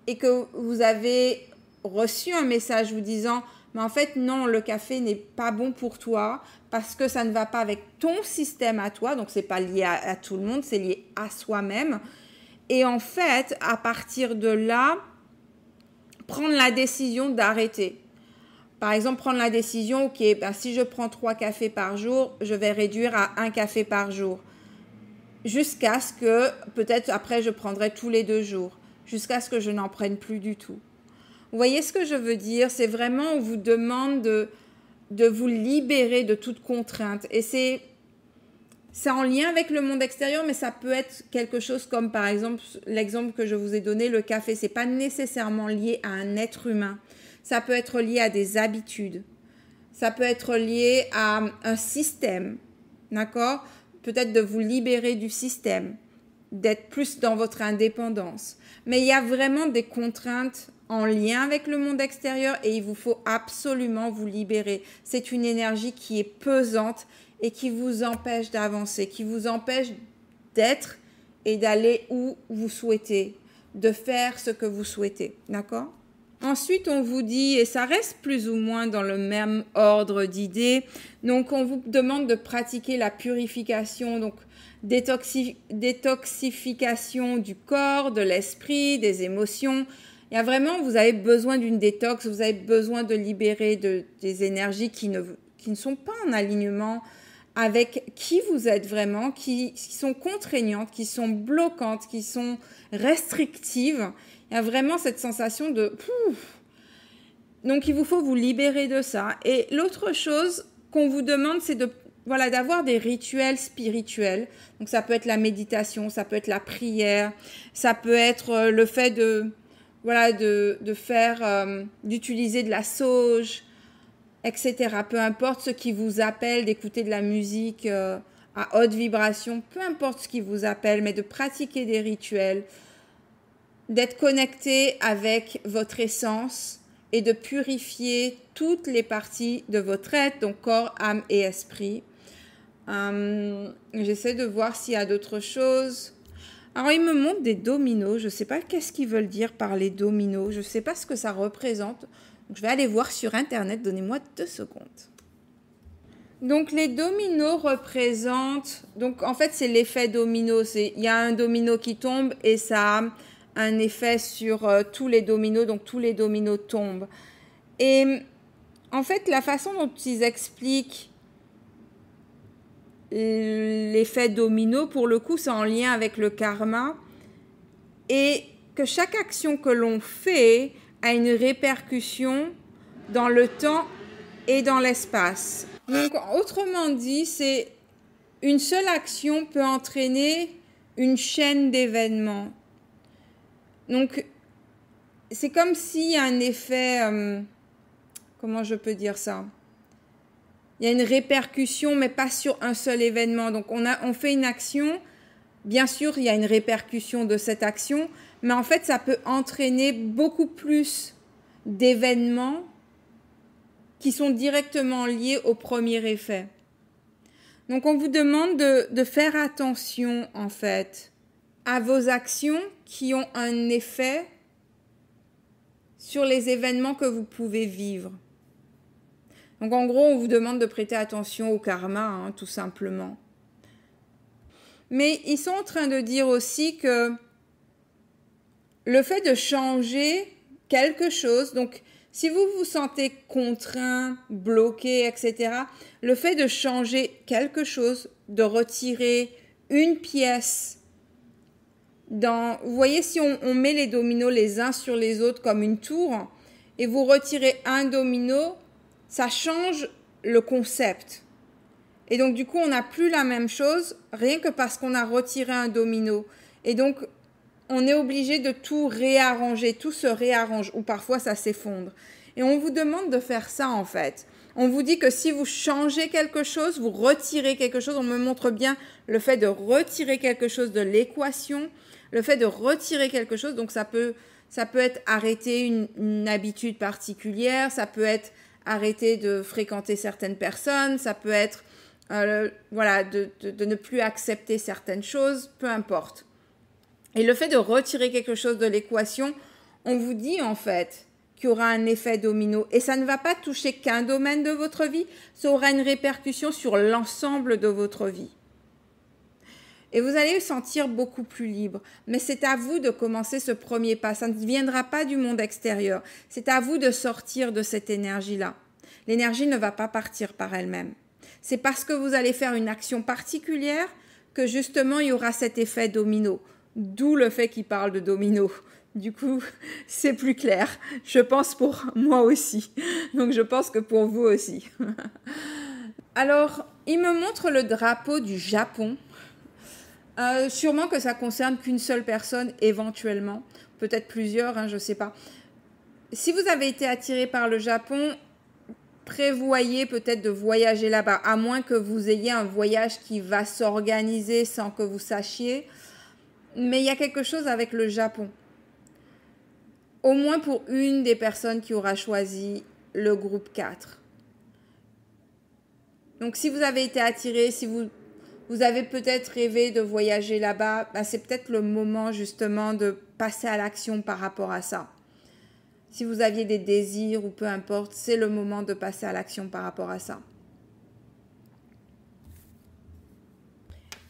et que vous avez reçu un message vous disant « Mais en fait, non, le café n'est pas bon pour toi parce que ça ne va pas avec ton système à toi. » Donc, ce n'est pas lié à tout le monde, c'est lié à soi-même. Et en fait, à partir de là, prendre la décision d'arrêter. Par exemple, prendre la décision, ok, si je prends 3 cafés par jour, je vais réduire à 1 café par jour. Jusqu'à ce que, peut-être après, je prendrai tous les 2 jours. Jusqu'à ce que je n'en prenne plus du tout. Vous voyez ce que je veux dire? C'est vraiment, on vous demande vous libérer de toute contrainte. Et c'est en lien avec le monde extérieur, mais ça peut être quelque chose comme, par exemple, l'exemple que je vous ai donné, le café. C'est pas nécessairement lié à un être humain. Ça peut être lié à des habitudes. Ça peut être lié à un système. D'accord? Peut-être de vous libérer du système, d'être plus dans votre indépendance. Mais il y a vraiment des contraintes en lien avec le monde extérieur et il vous faut absolument vous libérer. C'est une énergie qui est pesante et qui vous empêche d'avancer, qui vous empêche d'être et d'aller où vous souhaitez, de faire ce que vous souhaitez. D'accord? Ensuite, on vous dit, et ça reste plus ou moins dans le même ordre d'idées, donc on vous demande de pratiquer la purification, donc détoxification du corps, de l'esprit, des émotions. Il y a vraiment, vous avez besoin d'une détox, vous avez besoin de libérer des énergies qui ne sont pas en alignement avec qui vous êtes vraiment, qui sont contraignantes, qui sont bloquantes, qui sont restrictives. Il y a vraiment cette sensation de... Donc, il vous faut vous libérer de ça. Et l'autre chose qu'on vous demande, c'est d'avoir des rituels spirituels. Donc, ça peut être la méditation, ça peut être la prière, ça peut être le fait d'utiliser de la sauge, etc. Peu importe ce qui vous appelle, d'écouter de la musique à haute vibration, peu importe ce qui vous appelle, mais de pratiquer des rituels, d'être connecté avec votre essence et de purifier toutes les parties de votre être, donc corps, âme et esprit. J'essaie de voir s'il y a d'autres choses. Alors, ils me montrent des dominos. Je ne sais pas qu'est-ce qu'ils veulent dire par les dominos. Je ne sais pas ce que ça représente. Donc, je vais aller voir sur Internet. Donnez-moi 2 secondes. Donc, les dominos représentent... Donc, en fait, c'est l'effet domino. Il y a un domino qui tombe et ça a un effet sur tous les dominos. Donc, tous les dominos tombent. Et en fait, la façon dont ils expliquent l'effet domino, pour le coup, c'est en lien avec le karma. Et que chaque action que l'on fait a une répercussion dans le temps et dans l'espace. Donc, autrement dit, c'est une seule action peut entraîner une chaîne d'événements. Donc, c'est comme s'il y a un effet... comment je peux dire ça? Il y a une répercussion, mais pas sur un seul événement. Donc, on fait une action. Bien sûr, il y a une répercussion de cette action, mais en fait, ça peut entraîner beaucoup plus d'événements qui sont directement liés au premier effet. Donc, on vous demande de faire attention, en fait, à vos actions qui ont un effet sur les événements que vous pouvez vivre. Donc, en gros, on vous demande de prêter attention au karma, tout simplement. Mais ils sont en train de dire aussi que le fait de changer quelque chose, donc si vous vous sentez contraint, bloqué, etc., le fait de changer quelque chose, de retirer une pièce, vous voyez, si on met les dominos les uns sur les autres comme une tour, et vous retirez un domino, ça change le concept. Et donc, du coup, on n'a plus la même chose, rien que parce qu'on a retiré un domino. Et donc, on est obligé de tout réarranger, tout se réarrange, ou parfois ça s'effondre. Et on vous demande de faire ça, en fait. On vous dit que si vous changez quelque chose, vous retirez quelque chose, on me montre bien le fait de retirer quelque chose de l'équation, le fait de retirer quelque chose, donc ça peut être arrêter une habitude particulière, ça peut être arrêter de fréquenter certaines personnes, ça peut être de ne plus accepter certaines choses, peu importe. Et le fait de retirer quelque chose de l'équation, on vous dit en fait qu'il y aura un effet domino. Et ça ne va pas toucher qu'un domaine de votre vie, ça aura une répercussion sur l'ensemble de votre vie. Et vous allez vous sentir beaucoup plus libre. Mais c'est à vous de commencer ce premier pas. Ça ne viendra pas du monde extérieur. C'est à vous de sortir de cette énergie-là. L'énergie ne va pas partir par elle-même. C'est parce que vous allez faire une action particulière que justement il y aura cet effet domino. D'où le fait qu'il parle de domino. Du coup, c'est plus clair. Je pense pour moi aussi. Donc, je pense que pour vous aussi. Alors, il me montre le drapeau du Japon. Sûrement que ça concerne qu'une seule personne, éventuellement. Peut-être plusieurs, hein, je ne sais pas. Si vous avez été attiré par le Japon, prévoyez peut-être de voyager là-bas, à moins que vous ayez un voyage qui va s'organiser sans que vous sachiez. Mais il y a quelque chose avec le Japon. Au moins pour une des personnes qui aura choisi le groupe 4. Donc si vous avez été attiré, si vous avez peut-être rêvé de voyager là-bas, ben c'est peut-être le moment justement de passer à l'action par rapport à ça. Si vous aviez des désirs ou peu importe, c'est le moment de passer à l'action par rapport à ça.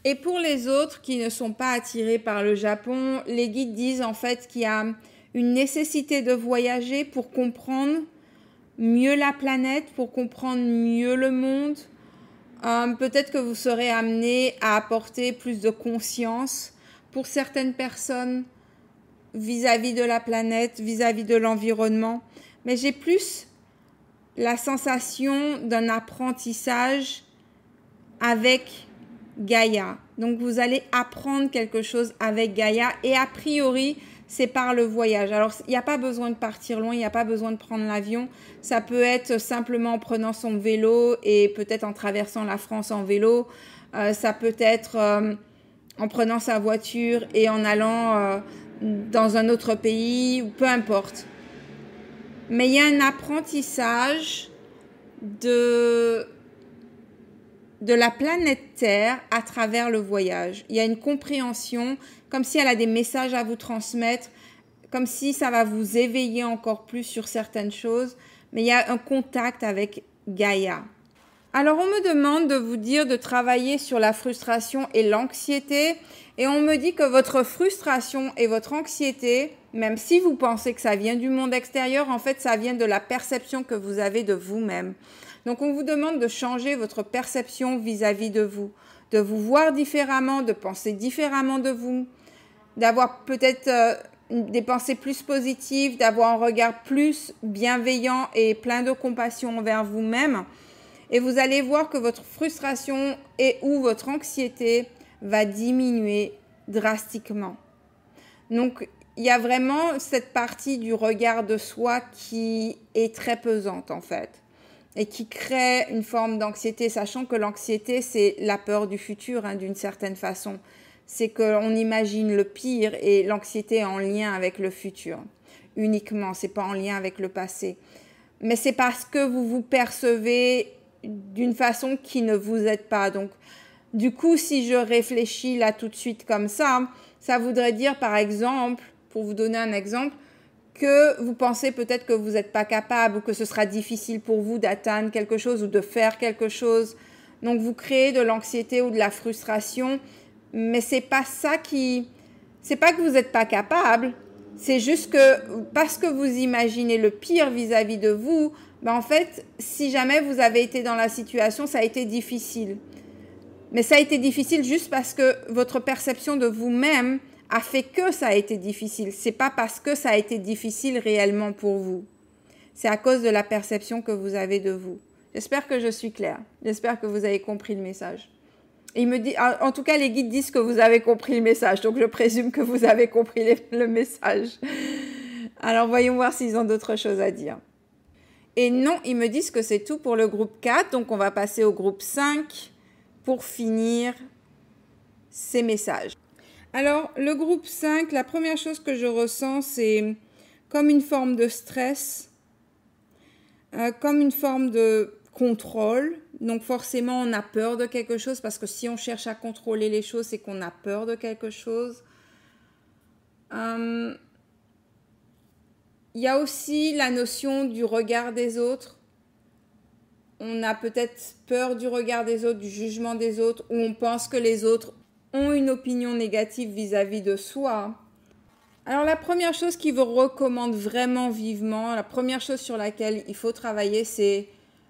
Et pour les autres qui ne sont pas attirés par le Japon, les guides disent en fait qu'il y a une nécessité de voyager pour comprendre mieux la planète, pour comprendre mieux le monde. Peut-être que vous serez amené à apporter plus de conscience pour certaines personnes vis-à-vis de la planète, vis-à-vis de l'environnement. Mais j'ai plus la sensation d'un apprentissage avec Gaïa. Donc vous allez apprendre quelque chose avec Gaïa et a priori, c'est par le voyage. Alors, il n'y a pas besoin de partir loin, il n'y a pas besoin de prendre l'avion. Ça peut être simplement en prenant son vélo et peut-être en traversant la France en vélo. Ça peut être en prenant sa voiture et en allant dans un autre pays, ou peu importe. Mais il y a un apprentissage de la planète Terre à travers le voyage. Il y a une compréhension, comme si elle a des messages à vous transmettre, comme si ça va vous éveiller encore plus sur certaines choses, mais il y a un contact avec Gaïa. Alors on me demande de vous dire de travailler sur la frustration et l'anxiété, et on me dit que votre frustration et votre anxiété, même si vous pensez que ça vient du monde extérieur, en fait ça vient de la perception que vous avez de vous-même. Donc on vous demande de changer votre perception vis-à-vis de vous voir différemment, de penser différemment de vous, d'avoir peut-être des pensées plus positives, d'avoir un regard plus bienveillant et plein de compassion envers vous-même. Et vous allez voir que votre frustration et ou votre anxiété va diminuer drastiquement. Donc, il y a vraiment cette partie du regard de soi qui est très pesante en fait et qui crée une forme d'anxiété, sachant que l'anxiété, c'est la peur du futur hein, d'une certaine façon. C'est qu'on imagine le pire et l'anxiété est en lien avec le futur uniquement, c'est pas en lien avec le passé. Mais c'est parce que vous vous percevez d'une façon qui ne vous aide pas. Donc, du coup, si je réfléchis là tout de suite comme ça voudrait dire par exemple, pour vous donner un exemple, que vous pensez peut-être que vous n'êtes pas capable ou que ce sera difficile pour vous d'atteindre quelque chose ou de faire quelque chose. Donc, vous créez de l'anxiété ou de la frustration, mais c'est pas ça c'est pas que vous n'êtes pas capable, c'est juste que parce que vous imaginez le pire vis-à-vis de vous, ben en fait, si jamais vous avez été dans la situation, ça a été difficile. Mais ça a été difficile juste parce que votre perception de vous-même a fait que ça a été difficile. C'est pas parce que ça a été difficile réellement pour vous. C'est à cause de la perception que vous avez de vous. J'espère que je suis claire. J'espère que vous avez compris le message. Il me dit, en tout cas, les guides disent que vous avez compris le message. Donc, je présume que vous avez compris le message. Alors, voyons voir s'ils ont d'autres choses à dire. Et non, ils me disent que c'est tout pour le groupe 4. Donc, on va passer au groupe 5 pour finir ces messages. Alors, le groupe 5, la première chose que je ressens, c'est comme une forme de stress, comme une forme de contrôle. Donc, forcément, on a peur de quelque chose parce que si on cherche à contrôler les choses, c'est qu'on a peur de quelque chose. Il y a aussi la notion du regard des autres. On a peut-être peur du regard des autres, du jugement des autres, ou on pense que les autres ont une opinion négative vis-à-vis de soi. Alors la première chose qu'ils vous recommandent vraiment vivement, la première chose sur laquelle il faut travailler, c'est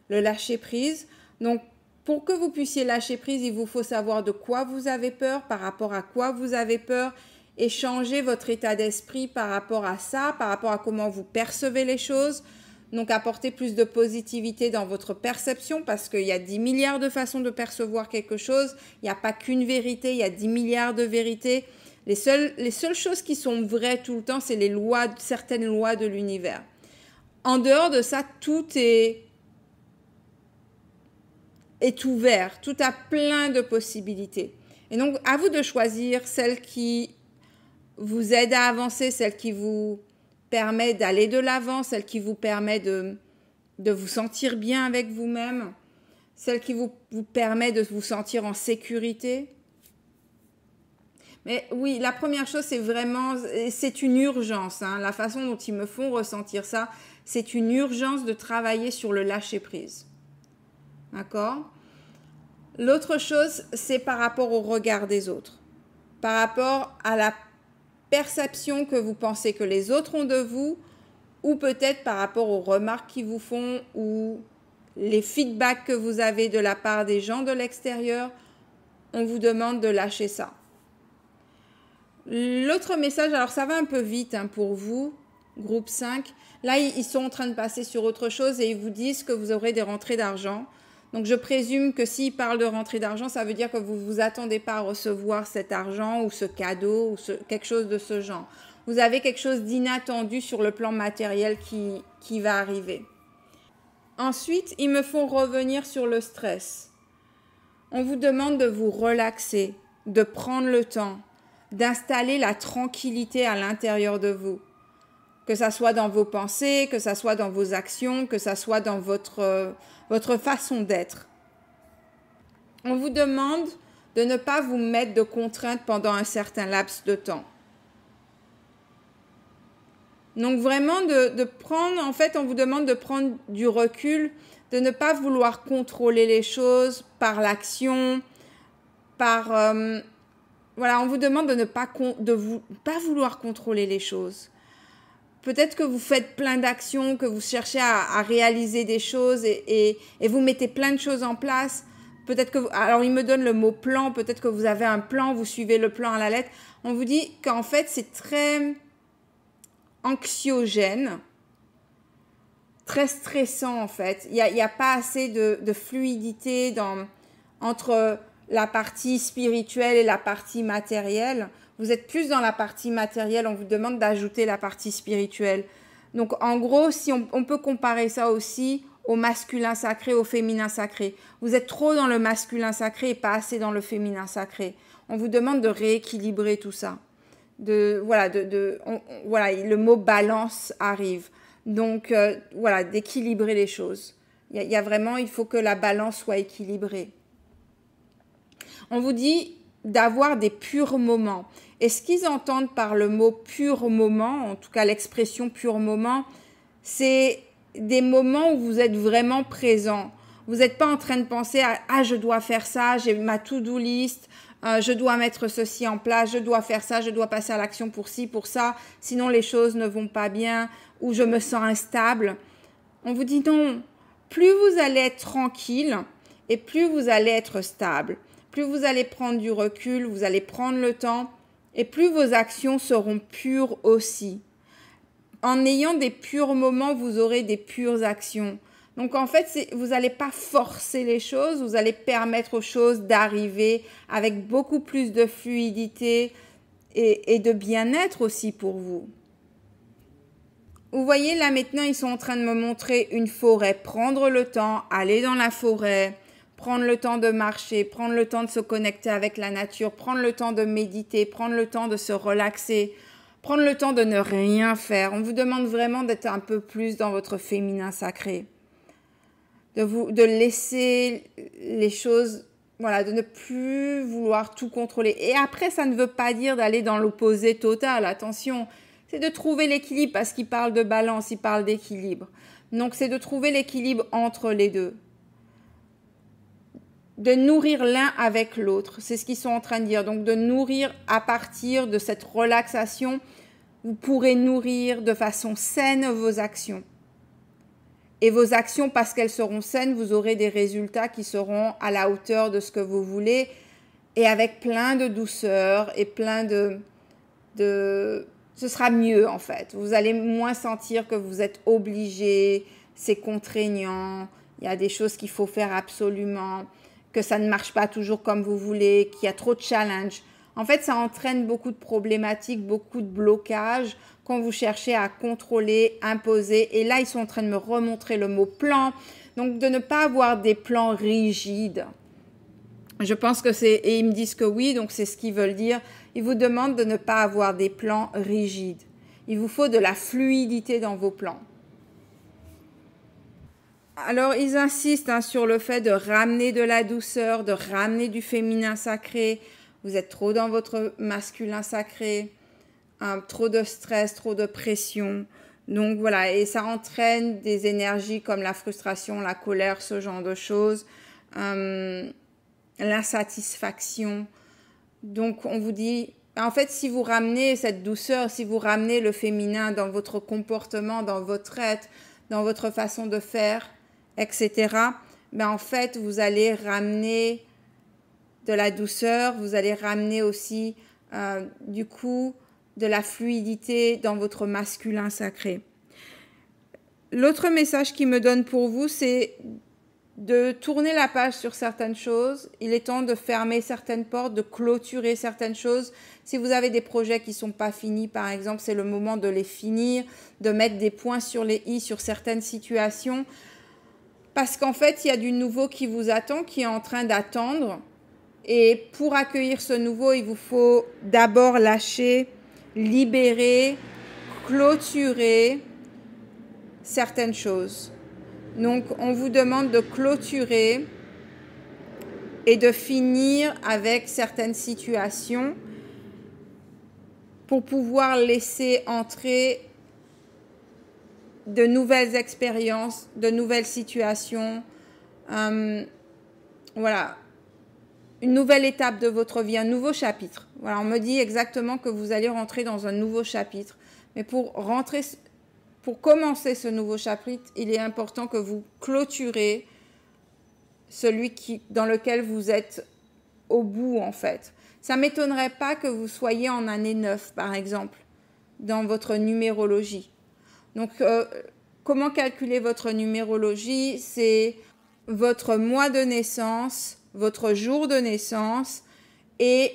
le lâcher-prise. Donc pour que vous puissiez lâcher prise, il vous faut savoir de quoi vous avez peur, par rapport à quoi vous avez peur, et changer votre état d'esprit par rapport à ça, par rapport à comment vous percevez les choses. Donc, apporter plus de positivité dans votre perception parce qu'il y a 10 milliards de façons de percevoir quelque chose. Il n'y a pas qu'une vérité, il y a 10 milliards de vérités. Les seules choses qui sont vraies tout le temps, c'est certaines lois de l'univers. En dehors de ça, tout est ouvert, tout a plein de possibilités. Et donc, à vous de choisir celle qui vous aide à avancer, celle qui vous permet d'aller de l'avant, celle qui vous permet de vous sentir bien avec vous-même, celle qui vous permet de vous sentir en sécurité. Mais oui, la première chose, c'est une urgence. Hein, la façon dont ils me font ressentir ça, c'est une urgence de travailler sur le lâcher-prise. D'accord ? L'autre chose, c'est par rapport au regard des autres, par rapport à la perception que vous pensez que les autres ont de vous, ou peut-être par rapport aux remarques qu'ils vous font, ou les feedbacks que vous avez de la part des gens de l'extérieur. On vous demande de lâcher ça. L'autre message, alors ça va un peu vite hein, pour vous, groupe 5. Là, ils sont en train de passer sur autre chose et ils vous disent que vous aurez des rentrées d'argent. Donc, je présume que s'ils parlent de rentrée d'argent, ça veut dire que vous ne vous attendez pas à recevoir cet argent ou ce cadeau ou quelque chose de ce genre. Vous avez quelque chose d'inattendu sur le plan matériel qui va arriver. Ensuite, ils me font revenir sur le stress. On vous demande de vous relaxer, de prendre le temps, d'installer la tranquillité à l'intérieur de vous. Que ça soit dans vos pensées, que ça soit dans vos actions, que ça soit dans votre façon d'être. On vous demande de ne pas vous mettre de contraintes pendant un certain laps de temps. Donc vraiment de prendre, en fait, on vous demande de prendre du recul, de ne pas vouloir contrôler les choses par l'action, on vous demande de ne pas vouloir contrôler les choses. Peut-être que vous faites plein d'actions, que vous cherchez à réaliser des choses et vous mettez plein de choses en place. Peut-être que alors il me donne le mot plan, peut-être que vous avez un plan, vous suivez le plan à la lettre. On vous dit qu'en fait c'est très anxiogène, très stressant en fait. Il y a pas assez de fluidité entre la partie spirituelle et la partie matérielle. Vous êtes plus dans la partie matérielle, on vous demande d'ajouter la partie spirituelle. Donc en gros, si on peut comparer ça aussi au masculin sacré, au féminin sacré. Vous êtes trop dans le masculin sacré et pas assez dans le féminin sacré. On vous demande de rééquilibrer tout ça. Le mot balance arrive. Donc d'équilibrer les choses. Il faut que la balance soit équilibrée. On vous dit d'avoir des purs moments. Et ce qu'ils entendent par le mot pur moment, en tout cas l'expression pur moment, c'est des moments où vous êtes vraiment présent. Vous n'êtes pas en train de penser à je dois faire ça, j'ai ma to-do list, je dois mettre ceci en place, je dois faire ça, je dois passer à l'action pour ci, pour ça, sinon les choses ne vont pas bien ou je me sens instable. On vous dit non, plus vous allez être tranquille et plus vous allez être stable. Plus vous allez prendre du recul, vous allez prendre le temps et plus vos actions seront pures aussi. En ayant des purs moments, vous aurez des pures actions. Donc en fait, vous n'allez pas forcer les choses, vous allez permettre aux choses d'arriver avec beaucoup plus de fluidité et de bien-être aussi pour vous. Vous voyez, là maintenant, ils sont en train de me montrer une forêt. Prendre le temps, aller dans la forêt, prendre le temps de marcher, prendre le temps de se connecter avec la nature, prendre le temps de méditer, prendre le temps de se relaxer, prendre le temps de ne rien faire. On vous demande vraiment d'être un peu plus dans votre féminin sacré. De laisser les choses, de ne plus vouloir tout contrôler. Et après, ça ne veut pas dire d'aller dans l'opposé total, attention. C'est de trouver l'équilibre, parce qu'il parle de balance, il parle d'équilibre. Donc, c'est de trouver l'équilibre entre les deux. De nourrir l'un avec l'autre, c'est ce qu'ils sont en train de dire. Donc, de nourrir à partir de cette relaxation, vous pourrez nourrir de façon saine vos actions. Et vos actions, parce qu'elles seront saines, vous aurez des résultats qui seront à la hauteur de ce que vous voulez et avec plein de douceur et plein de ce sera mieux en fait. Vous allez moins sentir que vous êtes obligé, c'est contraignant, il y a des choses qu'il faut faire absolument, que ça ne marche pas toujours comme vous voulez, qu'il y a trop de challenges. En fait, ça entraîne beaucoup de problématiques, beaucoup de blocages quand vous cherchez à contrôler, imposer. Et là, ils sont en train de me remontrer le mot plan. Donc, de ne pas avoir des plans rigides. Je pense que c'est... Et ils me disent que oui, donc c'est ce qu'ils veulent dire. Ils vous demandent de ne pas avoir des plans rigides. Il vous faut de la fluidité dans vos plans. Alors, ils insistent sur le fait de ramener de la douceur, de ramener du féminin sacré. Vous êtes trop dans votre masculin sacré, trop de stress, trop de pression. Donc voilà, et ça entraîne des énergies comme la frustration, la colère, ce genre de choses, l'insatisfaction. Donc on vous dit, en fait, si vous ramenez cette douceur, si vous ramenez le féminin dans votre comportement, dans votre être, dans votre façon de faire, etc., ben en fait, vous allez ramener de la douceur, vous allez ramener aussi, du coup, de la fluidité dans votre masculin sacré. L'autre message qu'il me donne pour vous, c'est de tourner la page sur certaines choses. Il est temps de fermer certaines portes, de clôturer certaines choses. Si vous avez des projets qui ne sont pas finis, par exemple, c'est le moment de les finir, de mettre des points sur les i sur certaines situations. Parce qu'en fait, il y a du nouveau qui vous attend, qui est en train d'attendre. Et pour accueillir ce nouveau, il vous faut d'abord lâcher, libérer, clôturer certaines choses. Donc, on vous demande de clôturer et de finir avec certaines situations pour pouvoir laisser entrer de nouvelles expériences, de nouvelles situations. Voilà. Une nouvelle étape de votre vie, un nouveau chapitre. Voilà, on me dit exactement que vous allez rentrer dans un nouveau chapitre. Mais pour commencer ce nouveau chapitre, il est important que vous clôturez celui dans lequel vous êtes au bout, en fait. Ça ne m'étonnerait pas que vous soyez en année 9, par exemple, dans votre numérologie. Donc, comment calculer votre numérologie? C'est votre mois de naissance, votre jour de naissance et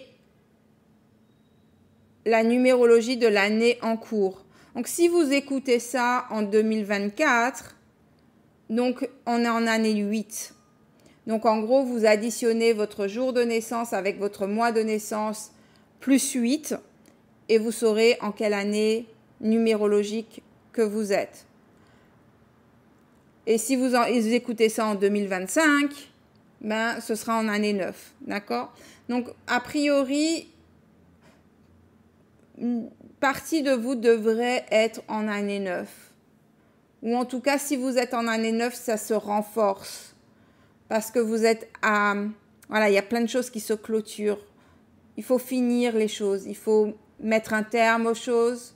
la numérologie de l'année en cours. Donc, si vous écoutez ça en 2024, donc on est en année 8. Donc, en gros, vous additionnez votre jour de naissance avec votre mois de naissance plus 8 et vous saurez en quelle année numérologique que vous êtes. Et si vous écoutez ça en 2025, ben, ce sera en année 9, d'accord? Donc, a priori, une partie de vous devrait être en année 9. Ou en tout cas, si vous êtes en année 9, ça se renforce. Parce que vous êtes à... Voilà, il y a plein de choses qui se clôturent. Il faut finir les choses. Il faut mettre un terme aux choses.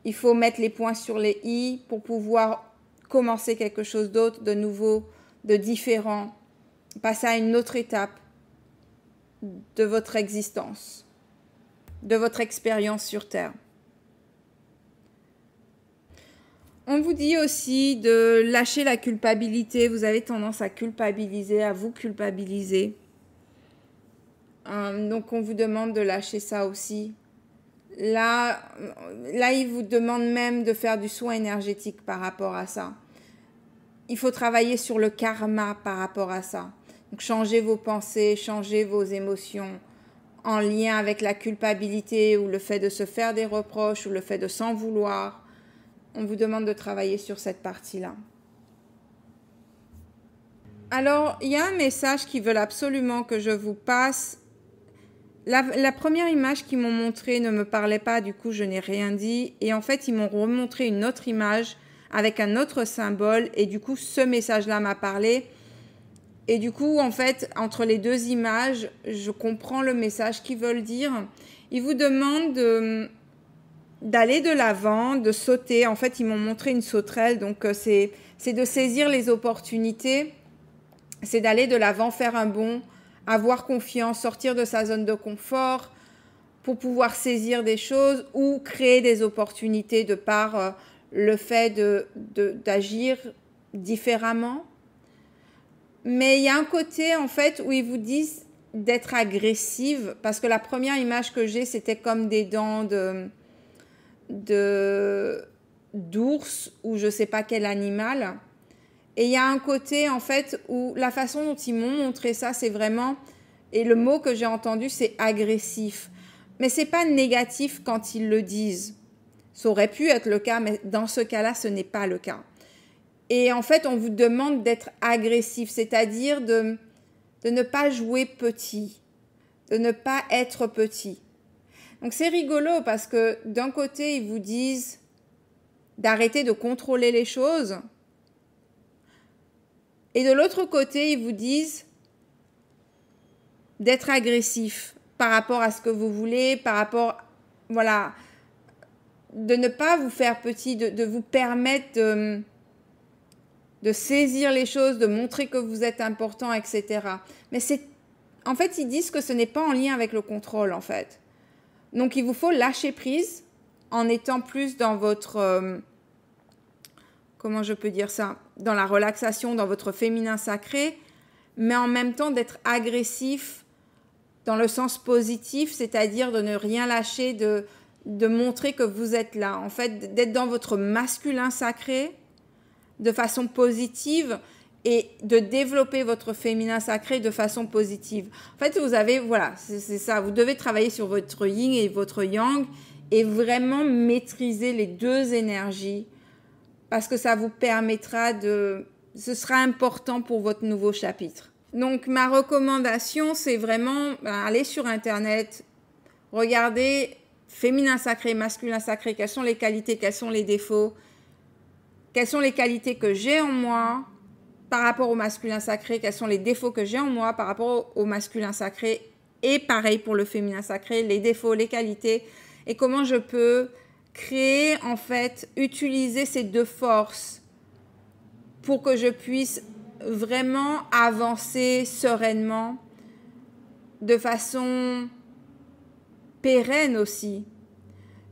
Il faut mettre les points sur les i pour pouvoir commencer quelque chose d'autre, de nouveau, de différent. Passer à une autre étape de votre existence, de votre expérience sur Terre. On vous dit aussi de lâcher la culpabilité. Vous avez tendance à culpabiliser, à vous culpabiliser. Donc, on vous demande de lâcher ça aussi. Là, il vous demande même de faire du soin énergétique par rapport à ça. Il faut travailler sur le karma par rapport à ça. Donc, changez vos pensées, changez vos émotions en lien avec la culpabilité ou le fait de se faire des reproches ou le fait de s'en vouloir. On vous demande de travailler sur cette partie-là. Alors, il y a un message qu'ils veulent absolument que je vous passe. La première image qu'ils m'ont montrée ne me parlait pas, du coup, je n'ai rien dit. Et en fait, ils m'ont remontré une autre image avec un autre symbole. Et du coup, ce message-là m'a parlé. Et du coup, en fait, entre les deux images, je comprends le message qu'ils veulent dire. Ils vous demandent d'aller de l'avant, de sauter. En fait, ils m'ont montré une sauterelle. Donc, c'est de saisir les opportunités. C'est d'aller de l'avant, faire un bond, avoir confiance, sortir de sa zone de confort pour pouvoir saisir des choses ou créer des opportunités de par le fait d'agir différemment. Mais il y a un côté, en fait, où ils vous disent d'être agressive, parce que la première image que j'ai, c'était comme des dents d'ours ou je sais pas quel animal. Et il y a un côté, en fait, où la façon dont ils m'ont montré ça, c'est vraiment, et le mot que j'ai entendu, c'est agressif. Mais c'est pas négatif quand ils le disent. Ça aurait pu être le cas, mais dans ce cas-là, ce n'est pas le cas. Et en fait, on vous demande d'être agressif, c'est-à-dire de ne pas jouer petit, de ne pas être petit. Donc c'est rigolo parce que d'un côté, ils vous disent d'arrêter de contrôler les choses. Et de l'autre côté, ils vous disent d'être agressif par rapport à ce que vous voulez, par rapport, voilà, de ne pas vous faire petit, de vous permettre de saisir les choses, de montrer que vous êtes important, etc. Mais en fait, ils disent que ce n'est pas en lien avec le contrôle, en fait. Donc, il vous faut lâcher prise en étant plus dans votre, comment je peux dire ça, dans la relaxation, dans votre féminin sacré, mais en même temps d'être agressif dans le sens positif, c'est-à-dire de ne rien lâcher, de montrer que vous êtes là. En fait, d'être dans votre masculin sacré de façon positive et de développer votre féminin sacré de façon positive. En fait, vous avez, voilà, c'est ça, vous devez travailler sur votre yin et votre yang et vraiment maîtriser les deux énergies parce que ça vous permettra ce sera important pour votre nouveau chapitre. Donc, ma recommandation, c'est vraiment aller sur Internet, regarder féminin sacré, masculin sacré, quelles sont les qualités, quels sont les défauts, quelles sont les qualités que j'ai en moi par rapport au masculin sacré, quels sont les défauts que j'ai en moi par rapport au masculin sacré, et pareil pour le féminin sacré, les défauts, les qualités, et comment je peux créer, en fait, utiliser ces deux forces pour que je puisse vraiment avancer sereinement, de façon pérenne aussi,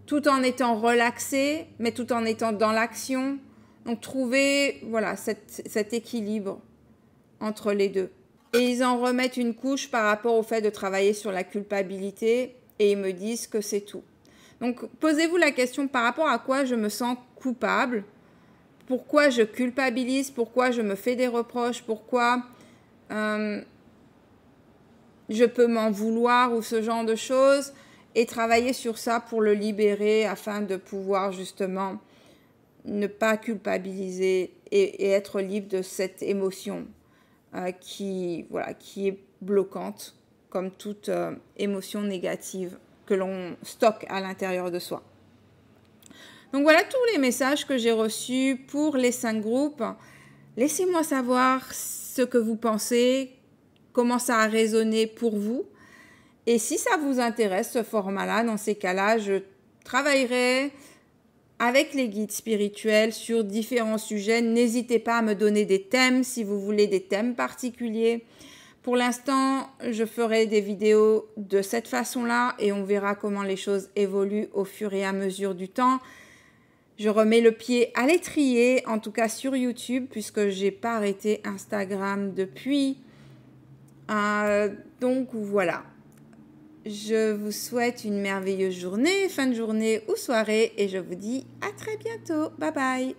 tout en étant relaxé, mais tout en étant dans l'action. Donc, trouver, voilà, cet équilibre entre les deux. Et ils en remettent une couche par rapport au fait de travailler sur la culpabilité et ils me disent que c'est tout. Donc, posez-vous la question par rapport à quoi je me sens coupable, pourquoi je culpabilise, pourquoi je me fais des reproches, pourquoi je peux m'en vouloir ou ce genre de choses et travailler sur ça pour le libérer afin de pouvoir justement ne pas culpabiliser et être libre de cette émotion qui est bloquante, comme toute émotion négative que l'on stocke à l'intérieur de soi. Donc voilà tous les messages que j'ai reçus pour les 5 groupes. Laissez-moi savoir ce que vous pensez, comment ça a résonné pour vous. Et si ça vous intéresse, ce format-là, dans ces cas-là, je travaillerai avec les guides spirituels sur différents sujets. N'hésitez pas à me donner des thèmes si vous voulez des thèmes particuliers. Pour l'instant, je ferai des vidéos de cette façon-là et on verra comment les choses évoluent au fur et à mesure du temps. Je remets le pied à l'étrier, en tout cas sur YouTube, puisque je n'ai pas arrêté Instagram depuis. Donc voilà. Je vous souhaite une merveilleuse journée, fin de journée ou soirée et je vous dis à très bientôt. Bye bye.